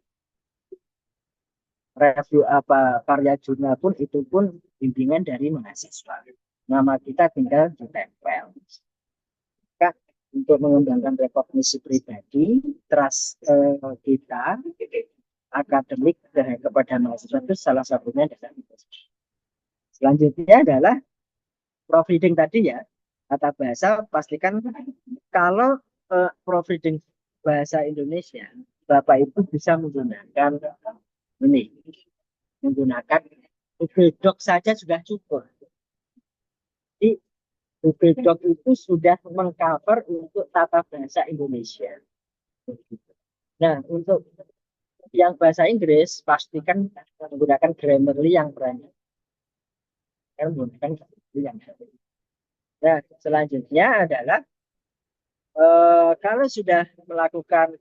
[SPEAKER 3] Review apa karya jurnal pun itu pun bimbingan dari mahasiswa. Nama kita tinggal ditempel. Maka untuk mengembangkan rekognisi pribadi, trust kita, akademik kepada mahasiswa itu salah satunya adalah itu. Selanjutnya adalah proofreading tadi ya, kata bahasa pastikan kalau proofreading bahasa Indonesia, Bapak Ibu bisa menggunakan ini, menggunakan Google Doc saja sudah cukup. Jadi Google Doc itu sudah mengcover untuk tata bahasa Indonesia. Nah, untuk yang bahasa Inggris pastikan menggunakan Grammarly yang banyak. Menggunakan Grammarly yang banyak. Nah, selanjutnya adalah kalau sudah melakukan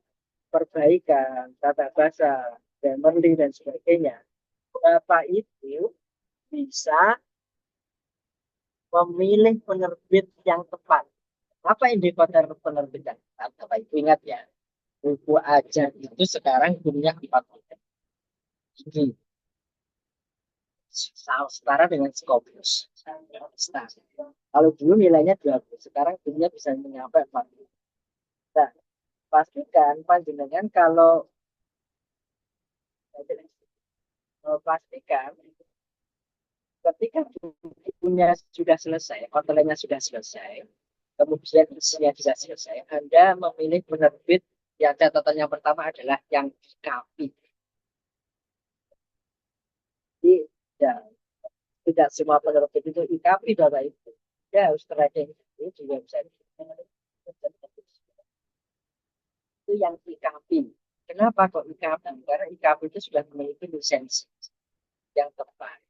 [SPEAKER 3] perbaikan tata bahasa, Grammarly dan sebagainya, Bapak itu bisa memilih penerbit yang tepat. Apa indikator penerbitan? Bapak Ibu ingat ya, buku ajar itu sekarang punya 4 ini setara dengan Scopus. Kalau dulu nilainya 20, sekarang dunia bisa menyampai 40. Nah, pastikan panjenengan kalau pastikan ketika bukunya sudah selesai, outline-nya sudah selesai, kemudian isinya sudah selesai, Anda memilih penerbit yang catatan yang pertama adalah yang IKAPI. Jadi, ya, tidak semua penerbit itu IKAPI, Bapak Ibu. Ya, harus tracking itu juga bisa. Itu yang IKAPI. Kenapa kok IKAPI? Karena IKAPI itu sudah memiliki lisensi yang tepat.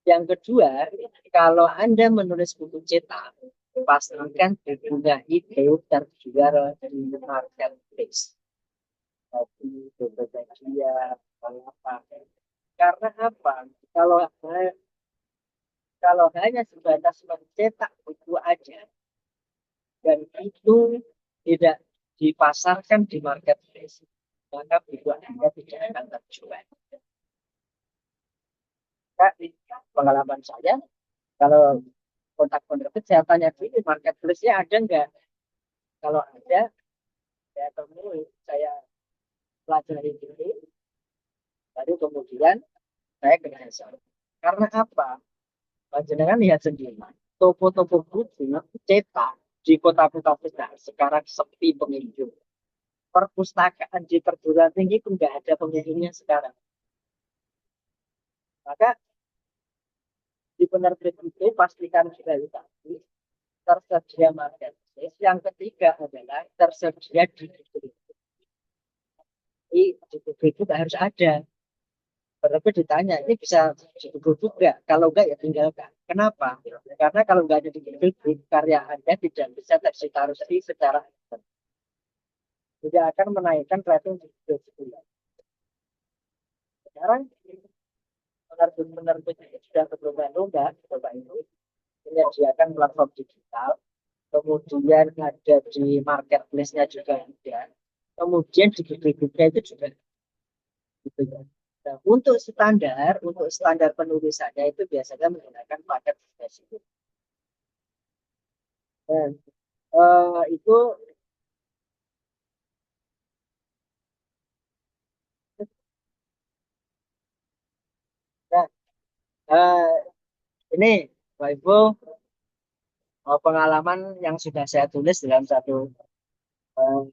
[SPEAKER 3] Yang kedua, kalau Anda menulis buku cetak, pastikan bukunya itu terjual di marketplace. Tapi Tokopedia, apa? Karena apa? kalau kalau hanya sebatas mencetak buku aja dan itu tidak dipasarkan di marketplace, maka buku Anda tidak akan terjual. Kak, pengalaman saya, kalau kontak penerbit saya tanya dulu marketplace-nya ada nggak? Kalau ada, saya temui, saya pelajari dulu, baru kemudian saya kerjasama. Karena apa? Panjenengan lihat sendiri, toko-toko buku cetak di kota-kota besar sekarang sepi pengunjung. Perpustakaan di perguruan tinggi pun nggak ada pengunjungnya sekarang. Maka di penerbit itu pastikan juga tadi tersedia marketplace. Yang ketiga adalah tersedia di buku. Di buku itu harus ada. Penerbit ditanya, ini bisa di buku nggak? Kalau nggak ya tinggalkan. Kenapa? Karena kalau nggak ada di buku, karya Anda tidak bisa tersitarasi secara tidak akan menaikkan rating di buku. Sekarang penerbit sudah berlomba-lomba coba itu menyediakan platform digital, kemudian ada di marketplace-nya juga ada, kemudian di buku-bukunya itu juga gitu ya. Nah, untuk standar penulisannya itu biasanya menggunakan paket spesifik. Dan itu nah, eh, ini Bapak Ibu, pengalaman yang sudah saya tulis dalam satu eh,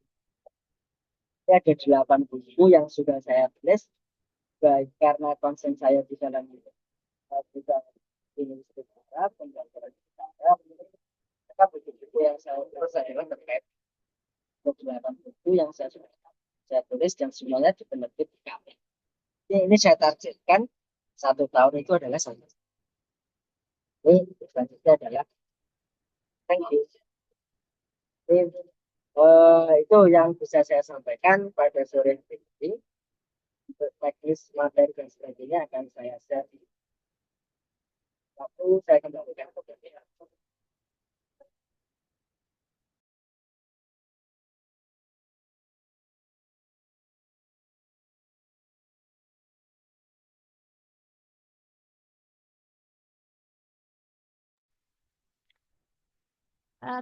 [SPEAKER 3] ini ada 8 buku yang sudah saya tulis baik karena konsen saya di dalam juga ini secara pembelajaran secara maka buku-buku yang saya tulis adalah terkait beberapa buku yang saya tulis dan semuanya penerbit di kami. Ini saya targetkan 1 tahun itu adalah satu. Ini selanjutnya adalah thank you. Ini, itu yang bisa saya sampaikan pada sore ini. Untuk teknis materi dan sebagainya akan saya share. Waktu saya kembalikan ke PPA.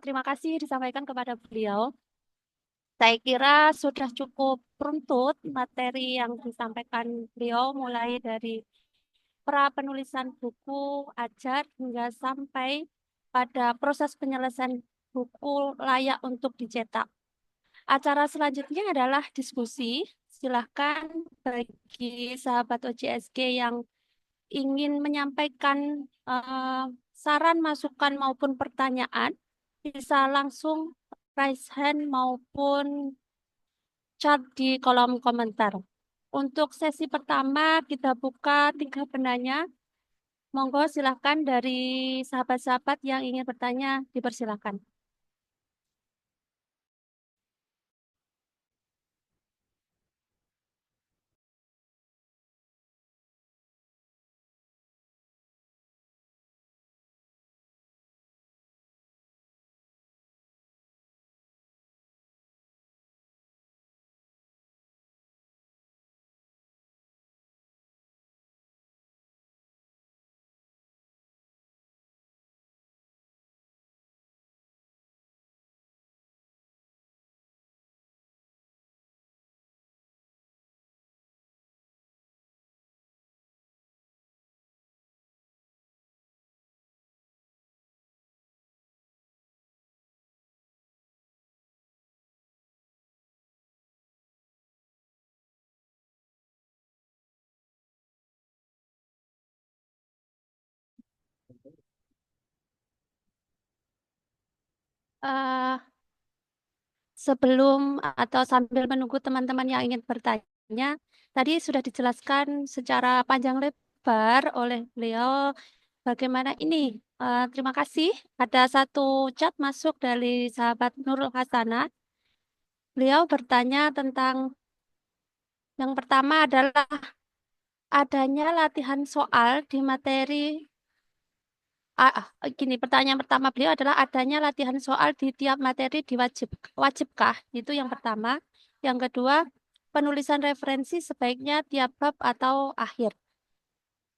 [SPEAKER 1] Terima kasih disampaikan kepada beliau. Saya kira sudah cukup runtut materi yang disampaikan beliau mulai dari pra penulisan buku ajar hingga sampai pada proses penyelesaian buku layak untuk dicetak. Acara selanjutnya adalah diskusi. Silahkan bagi sahabat OJSG yang ingin menyampaikan saran, masukan maupun pertanyaan, bisa langsung raise hand maupun chat di kolom komentar. Untuk sesi pertama kita buka 3 penanya. Monggo silahkan dari sahabat-sahabat yang ingin bertanya dipersilahkan. Eh, Sebelum atau sambil menunggu teman-teman yang ingin bertanya, tadi sudah dijelaskan secara panjang lebar oleh beliau bagaimana ini. Terima kasih. Ada satu chat masuk dari sahabat Nurul Hasanah. Beliau bertanya tentang yang pertama adalah adanya latihan soal di materi gini, pertanyaan pertama beliau adalah adanya latihan soal di tiap materi wajibkah? Itu yang pertama. Yang kedua, penulisan referensi sebaiknya tiap bab atau akhir.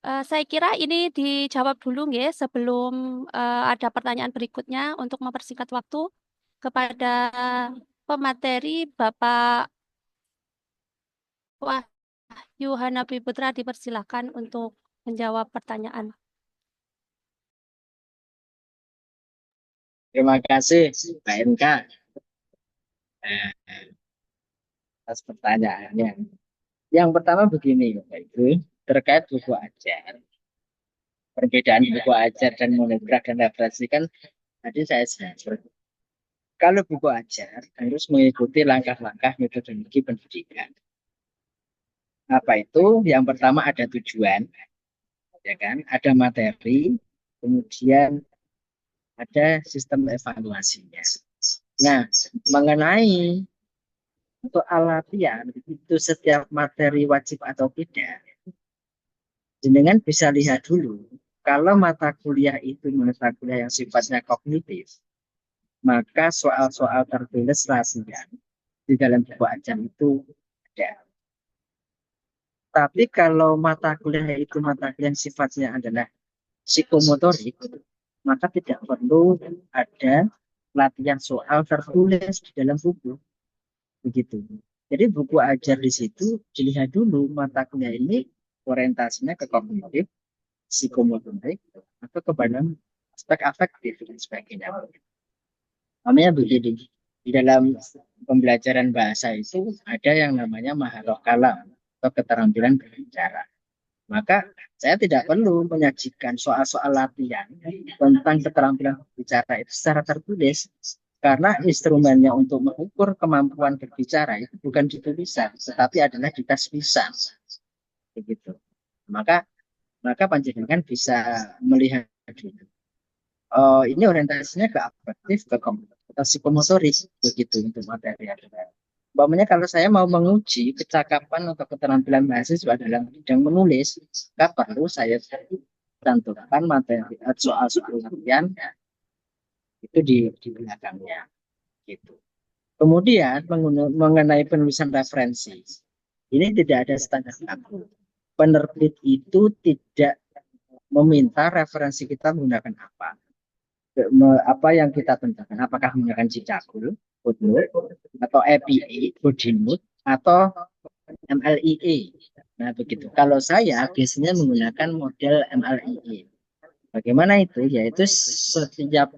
[SPEAKER 1] Saya kira ini dijawab dulu nggih, sebelum ada pertanyaan berikutnya untuk mempersingkat waktu kepada pemateri Bapak Wahyu Hanafi Putra dipersilahkan untuk menjawab pertanyaan.
[SPEAKER 3] Terima kasih, Pak MK, atas pertanyaannya. Yang pertama begini, Bapak Ibu, terkait buku ajar. Perbedaan buku ajar dan monograf dan referensi kan tadi saya sebut. Kalau buku ajar harus mengikuti langkah-langkah metodologi pendidikan. Apa itu? Yang pertama ada tujuan, ya kan? Ada materi, kemudian ada sistem evaluasinya. Nah, mengenai soal latihan itu setiap materi wajib atau tidak, jenengan bisa lihat dulu. Kalau mata kuliah itu mata kuliah yang sifatnya kognitif, maka soal-soal tertulis latihan di dalam buku ajar itu ada. Tapi kalau mata kuliah itu mata kuliah yang sifatnya adalah psikomotorik, maka tidak perlu ada latihan soal tertulis di dalam buku. Begitu. Jadi buku ajar di situ dilihat dulu mata kuliah ini orientasinya ke kognitif, psikomotorik, atau kepada aspek afektif dan sebagainya. Namanya begini, di dalam pembelajaran bahasa itu ada yang namanya maharoh kalam atau keterampilan berbicara. Maka saya tidak perlu menyajikan soal-soal latihan tentang keterampilan berbicara itu secara tertulis. Karena instrumennya untuk mengukur kemampuan berbicara itu bukan di tulisan, tetapi adalah di tes lisan. Begitu. Maka panjenengan bisa melihat ini orientasinya ke afektif, ke psikomotorik, begitu untuk materi. Umpamanya kalau saya mau menguji kecakapan atau keterampilan mahasiswa dalam bidang menulis, maka perlu saya cantumkan materi soal-soal latihan itu di belakangnya. Gitu. Kemudian mengenai penulisan referensi, ini tidak ada standar baku. Penerbit itu tidak meminta referensi kita menggunakan apa. Apa yang kita tentukan, apakah menggunakan Cicakul, footnote, atau EPA, body note, atau MLIE. Nah begitu. Kalau saya biasanya menggunakan model MLIE. Bagaimana itu? Yaitu setiap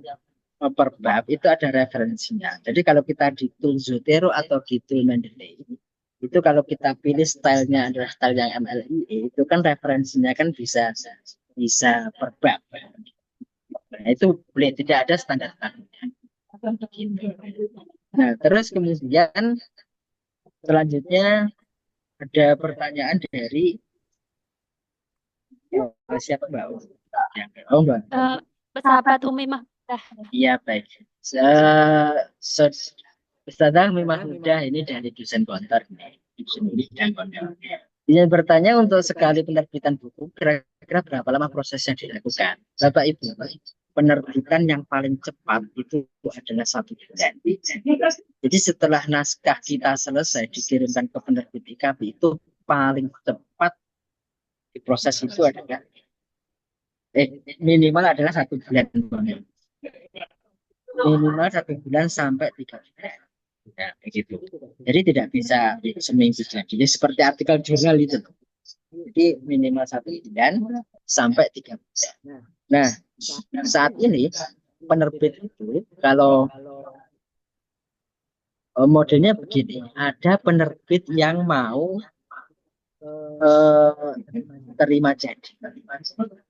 [SPEAKER 3] per bab itu ada referensinya. Jadi kalau kita di Tool Zotero atau di Tool Mendeley, itu kalau kita pilih stylenya adalah style yang MLIE, itu kan referensinya kan bisa per bab. Nah, itu boleh tidak ada standar bakunya. Nah, terus kemudian selanjutnya ada pertanyaan dari siapa Mbak? Oh Mbak.
[SPEAKER 1] Sahabat Umi Mahmudah.
[SPEAKER 3] Iya baik. Ustazah Umi Mahmudah ini dari dosen konter nih. Yang bertanya untuk sekali penerbitan buku kira-kira berapa lama proses yang dilakukan? Bapak Ibu, penerbitan yang paling cepat itu adalah 1 bulan. Jadi setelah naskah kita selesai dikirimkan ke penerbit IKB itu paling cepat di proses itu adalah minimal adalah 1 bulan. Minimal 1 bulan sampai 3 bulan. Ya, begitu. Jadi tidak bisa seminggu jadi seperti artikel jurnal itu. Jadi minimal 1 bulan sampai 3 bulan. Nah, saat ini penerbit itu kalau modelnya begini, ada penerbit yang mau terima jadi.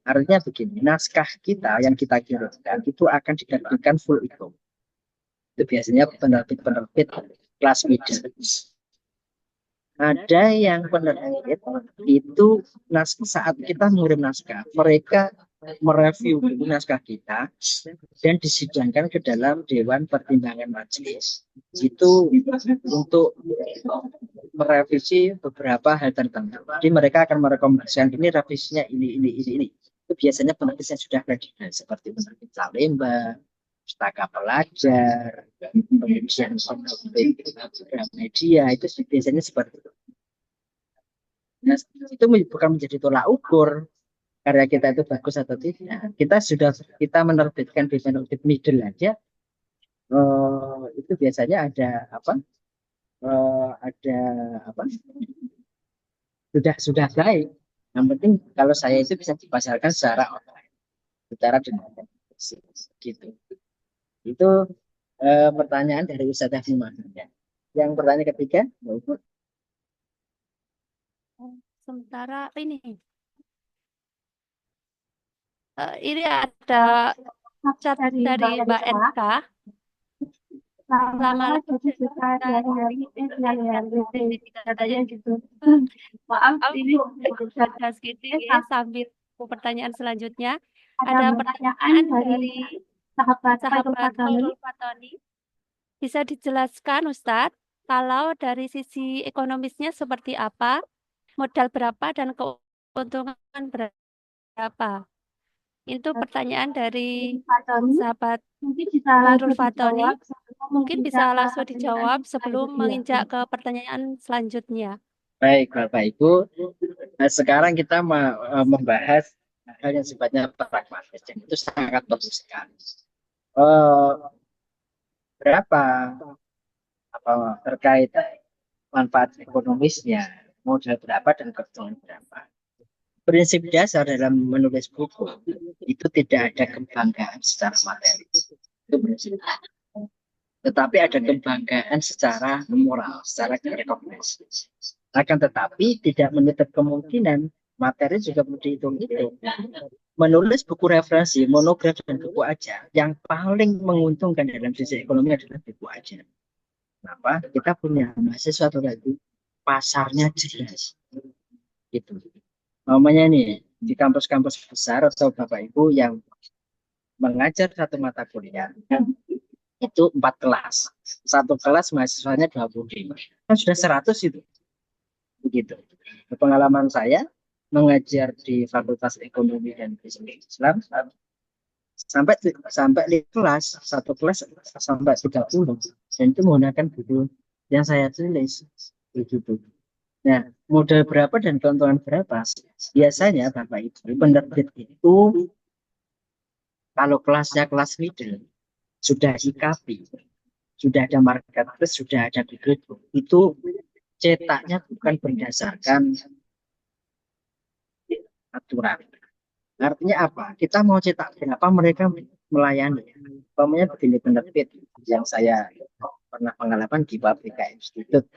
[SPEAKER 3] Artinya begini, naskah kita yang kita kirimkan itu akan diterbitkan full itu. Itu biasanya penerbit kelas middle. Ada yang penerbit itu saat kita mengirim naskah, mereka mereview buku naskah kita dan disidangkan ke dalam Dewan Pertimbangan Majelis. Itu untuk merevisi beberapa hal tertentu. Jadi mereka akan merekomendasikan ini revisinya ini. Itu biasanya penerbit yang sudah kredibel seperti penerbit Salemba, Pustaka Pelajar, kemudian penerbit Gramedia, itu biasanya seperti itu. Nah, itu bukan menjadi tolak ukur karya kita itu bagus atau tidak. Kita menerbitkan di penerbit middle aja, itu biasanya ada apa? Ada apa? Sudah baik. Yang penting kalau saya itu bisa dipasarkan secara online, secara dengan gitu. Itu pertanyaan dari Ustazah Himah. Yang pertanyaan ketiga,
[SPEAKER 1] Sementara ini ada chat dari Mbak NK. Selamat hari ini katanya gitu. Maaf ini ada sedikit ya, sambil pertanyaan selanjutnya. Ada pertanyaan dari sahabat Khairul Fatoni. Bisa dijelaskan Ustadz, kalau dari sisi ekonomisnya seperti apa, modal berapa dan keuntungan berapa? Itu pertanyaan dari sahabat Khairul Fatoni. Mungkin bisa langsung dijawab sebelum menginjak ke pertanyaan selanjutnya.
[SPEAKER 3] baik Bapak Ibu, sekarang kita membahas hal yang sifatnya pragmatis, dan itu sangat bagus sekali. Berapa apa terkait manfaat ekonomisnya, modal berapa dan keuntungan berapa? Prinsip dasar dalam menulis buku itu tidak ada kebanggaan secara materi, itu prinsip. Tetapi ada kebanggaan secara moral, secara rekomendasi. Akan tetapi tidak menutup kemungkinan materi juga perlu dihitung-hitung. Menulis buku referensi, monograf dan buku ajar, yang paling menguntungkan dalam sisi ekonomi adalah buku ajar. Kenapa? Kita punya mahasiswa lagi pasarnya jelas. Gitu. Namanya nih di kampus-kampus besar atau Bapak Ibu yang mengajar satu mata kuliah, itu 4 kelas. Satu kelas mahasiswanya 25. Kan sudah 100 itu. Begitu. Pengalaman saya mengajar di Fakultas Ekonomi dan Bisnis Islam sampai di kelas, satu kelas sampai 30, dan itu menggunakan buku yang saya tulis begitu. Nah, modal berapa dan keuntungan berapa? Biasanya Bapak Ibu penerbit itu kalau kelasnya kelas middle sudah IKP, sudah ada marketplace, sudah ada Google Book, itu cetaknya bukan berdasarkan aturan. Artinya apa? Kita mau cetak berapa, mereka melayani. Umpamanya begini penerbit yang saya pernah pengalaman di Pabrika Institute.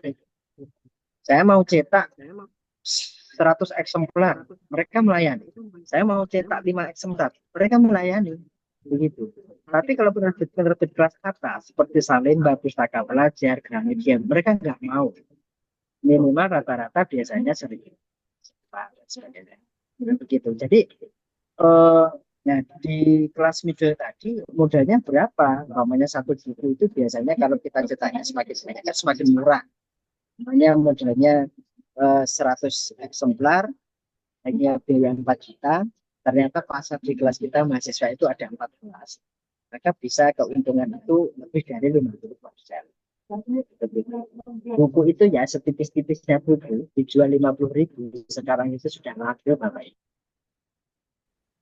[SPEAKER 3] Saya mau cetak 100 eksemplar, mereka melayani. Saya mau cetak 5 eksemplar, mereka melayani. Begitu. Tapi kalau penerbit kelas atas seperti Salemba, Pustaka Pelajar, Gramedia, mereka nggak mau. Minimal rata-rata biasanya 1.000 dan sebagainya. Begitu. Jadi nah di kelas middle tadi modalnya berapa? Namanya satu buku itu biasanya kalau kita cetaknya semakin banyak kan semakin murah. Namanya modalnya 100 eksemplar, hanya biaya 4 juta. Ternyata pasar di kelas kita mahasiswa itu ada 14. Maka bisa keuntungan itu lebih dari 50%. Buku itu ya setipis-tipisnya buku dijual 50.000, sekarang itu sudah laku Bapak Ibu.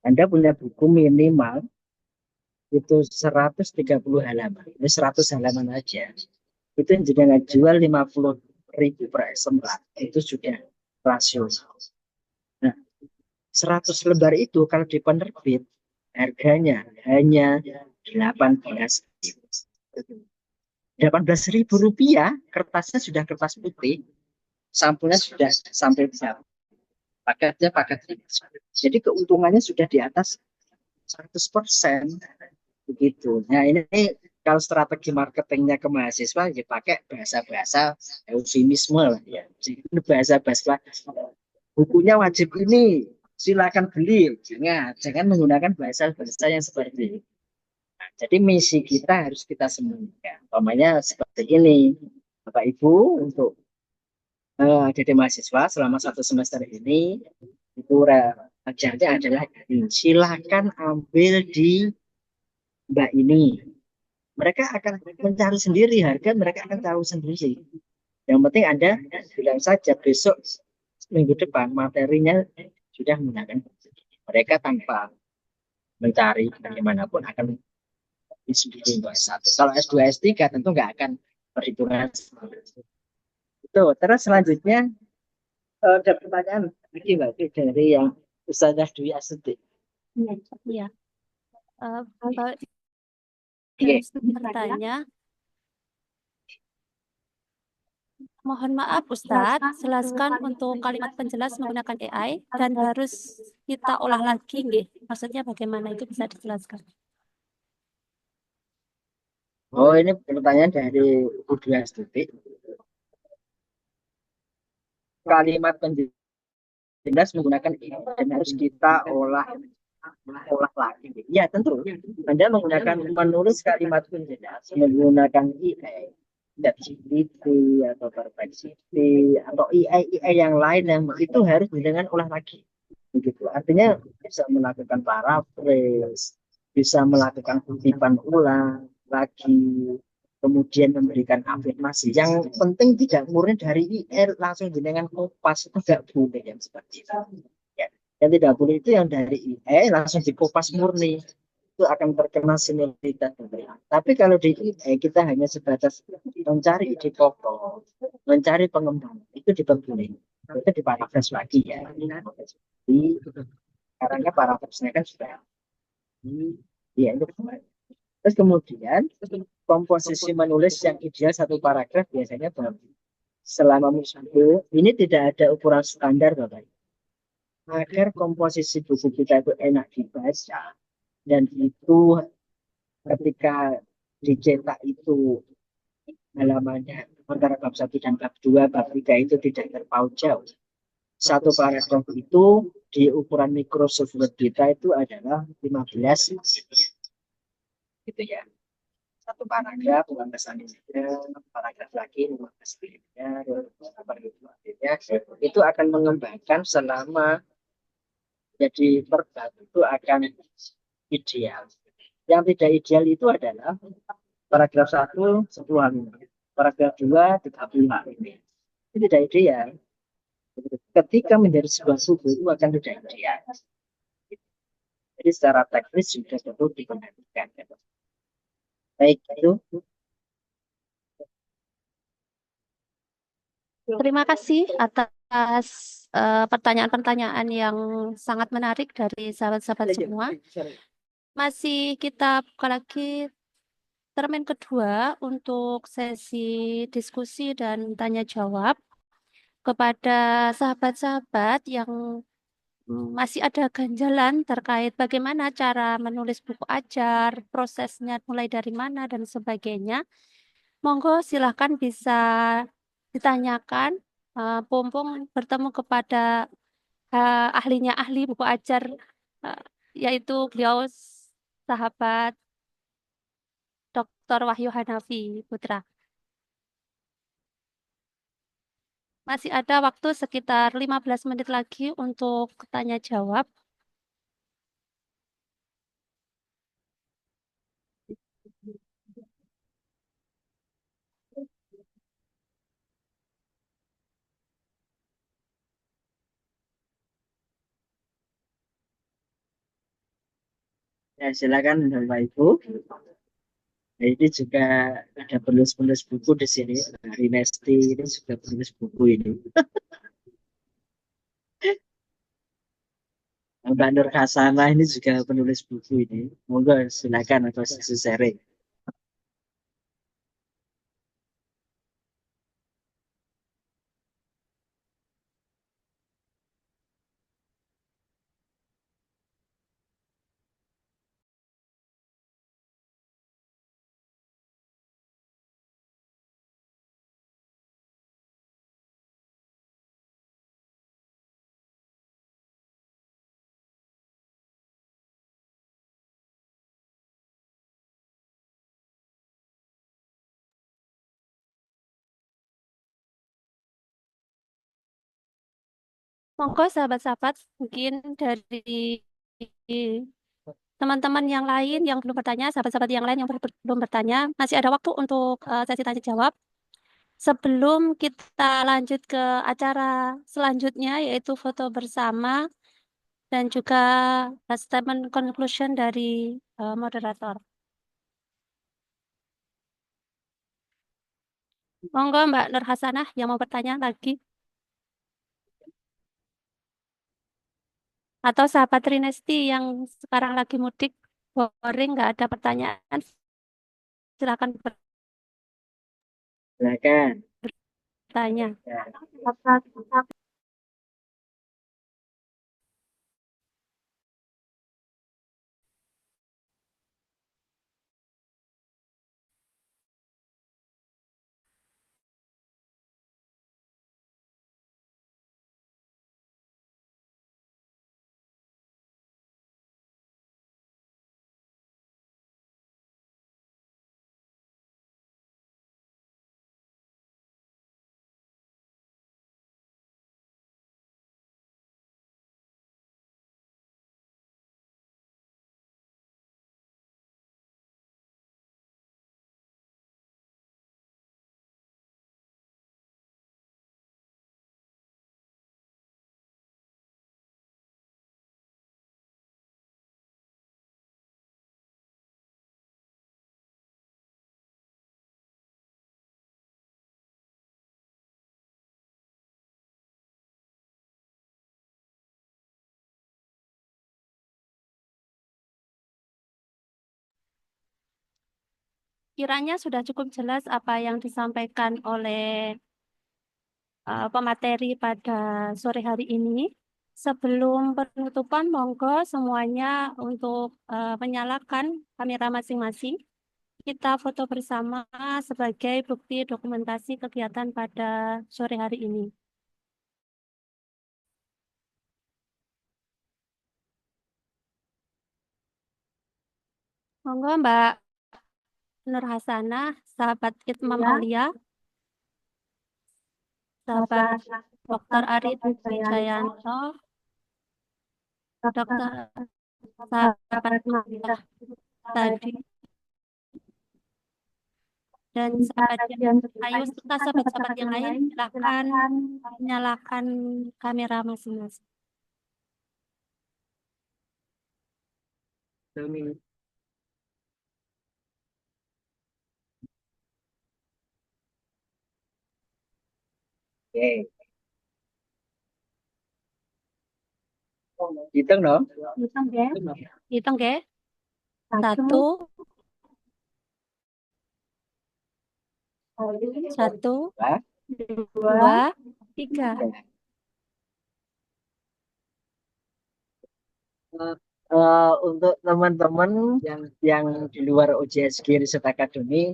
[SPEAKER 3] Anda punya buku minimal itu 130 halaman, ini 100 halaman aja. Itu yang jenengan jual 50.000 per eksemplar, itu sudah rasional. Nah, 100 lembar itu kalau di penerbit harganya hanya 18.000 rupiah. Kertasnya sudah kertas putih, sampulnya sudah sampai besar, paketnya paket. Jadi keuntungannya sudah di atas 100%. Begitu. Nah ini kalau strategi marketingnya ke mahasiswa dipakai bahasa-bahasa eufemisme lah ya. Bahasa-bahasa bukunya wajib ini, silakan beli. Jangan menggunakan bahasa-bahasa yang seperti ini. Nah, jadi misi kita harus kita sembunyikan. Umpamanya seperti ini, Bapak Ibu, untuk Jadi mahasiswa selama 1 semester ini itu ajarnya adalah silakan ambil di Mbak ini. Mereka akan mencari sendiri harga, mereka akan tahu sendiri. Yang penting Anda bilang saja besok minggu depan materinya sudah menggunakan mereka tanpa mencari bagaimanapun akan sendiri untuk S1. Kalau S2, S3 tentu nggak akan perhitungan. Itu. Terus selanjutnya ada pertanyaan lagi Mbak dari yang Ustazah Dwi Astuti.
[SPEAKER 1] Iya. Kalau
[SPEAKER 3] Oke.
[SPEAKER 1] bertanya, mohon maaf Ustadz, jelaskan untuk kalimat penjelas menggunakan AI dan harus kita olah lagi, nggih. Maksudnya bagaimana itu bisa dijelaskan?
[SPEAKER 3] Oh, ini pertanyaan dari Bu Dwi Astuti. Kalimat penjelas menggunakan AI dan harus kita olah lagi. Ya, tentu. Anda menggunakan menulis kalimat penjelas menggunakan AI, ChatGPT atau Perplexity atau AI yang lain yang itu harus dengan olah lagi. Begitu. Artinya bisa melakukan paraphrase, bisa melakukan kutipan ulang lagi, kemudian memberikan afirmasi. Yang penting tidak murni dari IR langsung dengan kopas itu tidak boleh yang seperti itu. Ya. Yang tidak boleh itu yang dari IR langsung dikopas murni itu akan terkena senioritas. Tapi kalau di IE kita hanya sebatas mencari ide pokok, mencari pengembangan itu diperbolehkan. Itu diparafras lagi ya. Karena parafrasnya kan sudah ya itu. Terus kemudian komposisi menulis yang ideal satu paragraf biasanya selama musuh ini tidak ada ukuran standar Bapak. Agar komposisi buku kita itu enak dibaca dan itu ketika dicetak itu halamannya antara bab 1 dan bab 2, bab 3 itu tidak terpaut jauh. Satu paragraf itu di ukuran Microsoft Word kita itu adalah 15 gitu ya. Satu paragraf 15 saja, paragraf lagi 15 saja, itu akan mengembangkan selama jadi per bab itu akan ideal. Yang tidak ideal itu adalah paragraf 1 10 halaman, paragraf 2 30 halaman. Itu tidak ideal. Ketika menjadi sebuah buku itu akan tidak ideal. Jadi secara teknis sudah perlu diperhatikan. Baik itu.
[SPEAKER 1] Terima kasih atas pertanyaan-pertanyaan yang sangat menarik dari sahabat-sahabat semua. Masih kita buka lagi termin kedua untuk sesi diskusi dan tanya jawab kepada sahabat-sahabat yang masih ada ganjalan terkait bagaimana cara menulis buku ajar, prosesnya mulai dari mana dan sebagainya. Monggo silahkan bisa ditanyakan. Pompong bertemu kepada ahlinya ahli buku ajar, uh, yaitu beliau sahabat Dr. Wahyu Hanafi Putra. Masih ada waktu sekitar 15 menit lagi untuk tanya jawab.
[SPEAKER 3] Ya, silakan Bapak Ibu. Nah, ini juga ada penulis-penulis buku di sini. Hari Nesti ini juga penulis buku ini. Mbak Nur Hasanah ini juga penulis buku ini. Monggo silakan atau sharing.
[SPEAKER 1] Monggo sahabat-sahabat, mungkin dari teman-teman yang lain yang belum bertanya, sahabat-sahabat yang lain yang belum bertanya, masih ada waktu untuk sesi tanya jawab. Sebelum kita lanjut ke acara selanjutnya, yaitu foto bersama dan juga statement conclusion dari moderator. Monggo Mbak Nur Hasanah yang mau bertanya lagi. Atau sahabat Trinesti yang sekarang lagi mudik, boring, nggak ada pertanyaan, silakan
[SPEAKER 3] Silakan.
[SPEAKER 1] bertanya.
[SPEAKER 3] Ya.
[SPEAKER 1] Kiranya sudah cukup jelas apa yang disampaikan oleh pemateri pada sore hari ini. Sebelum penutupan, monggo semuanya untuk menyalakan kamera masing-masing. Kita foto bersama sebagai bukti dokumentasi kegiatan pada sore hari ini. Monggo Mbak Nur Hasanah, sahabat Itmam Aulia, sahabat Dr. Ari Wijayanto, Dr. sahabat Maria tadi, dan sahabat yang ayo serta sahabat-sahabat yang lain, silakan menyalakan kamera masing-masing.
[SPEAKER 3] Oke. Hitung dong.
[SPEAKER 1] Hitung ya. Satu, satu,
[SPEAKER 3] Dua.
[SPEAKER 1] dua, tiga.
[SPEAKER 3] Untuk teman-teman yang di luar UJSG Riset Akademi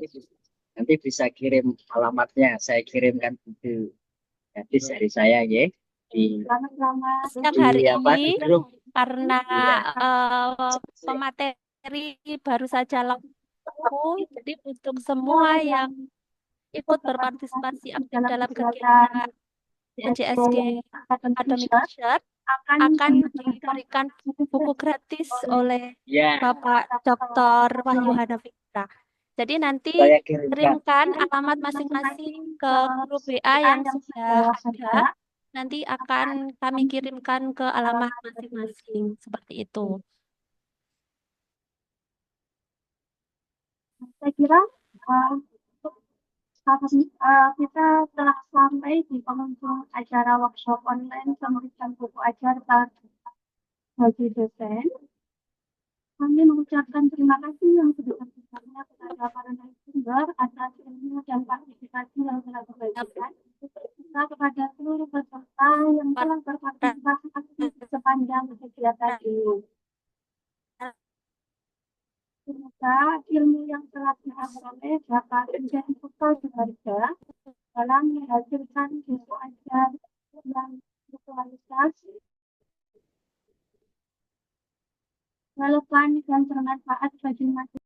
[SPEAKER 3] nanti bisa kirim alamatnya. Saya kirimkan itu gratis dari saya ya di
[SPEAKER 1] Siang hari
[SPEAKER 3] apa
[SPEAKER 1] ini
[SPEAKER 3] di grup.
[SPEAKER 1] karena
[SPEAKER 3] Iya.
[SPEAKER 1] pemateri baru saja laku, jadi untuk semua yang ikut berpartisipasi aktif dalam kegiatan UJSG Academic Research akan diberikan buku gratis oleh
[SPEAKER 3] Ya,
[SPEAKER 1] Bapak Dr. Wahyu Hanafitra. Jadi nanti
[SPEAKER 3] saya kirimkan.
[SPEAKER 1] kirimkan alamat masing-masing ke grup WA yang sudah ada. Nanti akan kami kirimkan ke alamat masing-masing. Seperti itu. Saya kira kita telah sampai di penghujung acara workshop online pemeriksaan buku ajar bagi dosen. Kami mengucapkan terima kasih yang sebesar-besarnya kepada para narasumber atas ilmu dan partisipasi yang telah dibagikan, serta kepada seluruh peserta yang telah berpartisipasi aktif sepanjang kegiatan ini. Semoga ilmu yang telah kita peroleh dapat menjadi bekal berharga dalam menghasilkan buku ajar yang berkualitas, relevan dan bermanfaat bagi masyarakat.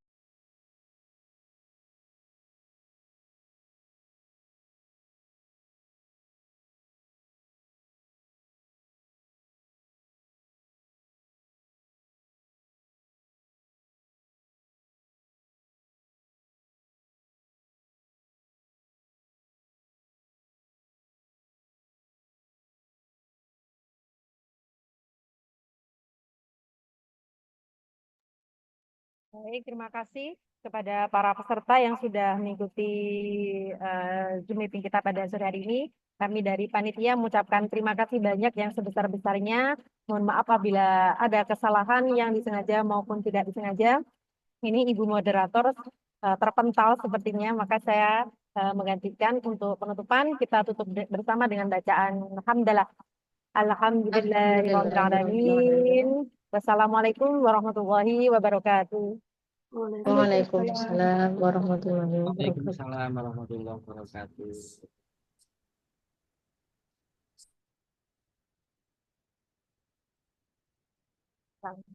[SPEAKER 5] Baik, terima kasih kepada para peserta yang sudah mengikuti Zoom meeting kita pada sore hari ini. Kami dari panitia mengucapkan terima kasih banyak yang sebesar-besarnya. Mohon maaf apabila ada kesalahan yang disengaja maupun tidak disengaja. Ini Ibu Moderator terpental sepertinya, maka saya menggantikan untuk penutupan. Kita tutup bersama dengan bacaan Hamdalah. Alhamdulillahirrahmanirrahim. Wassalamualaikum warahmatullahi wabarakatuh.
[SPEAKER 6] Waalaikumsalam warahmatullahi wabarakatuh.
[SPEAKER 3] Waalaikumsalam warahmatullahi wabarakatuh.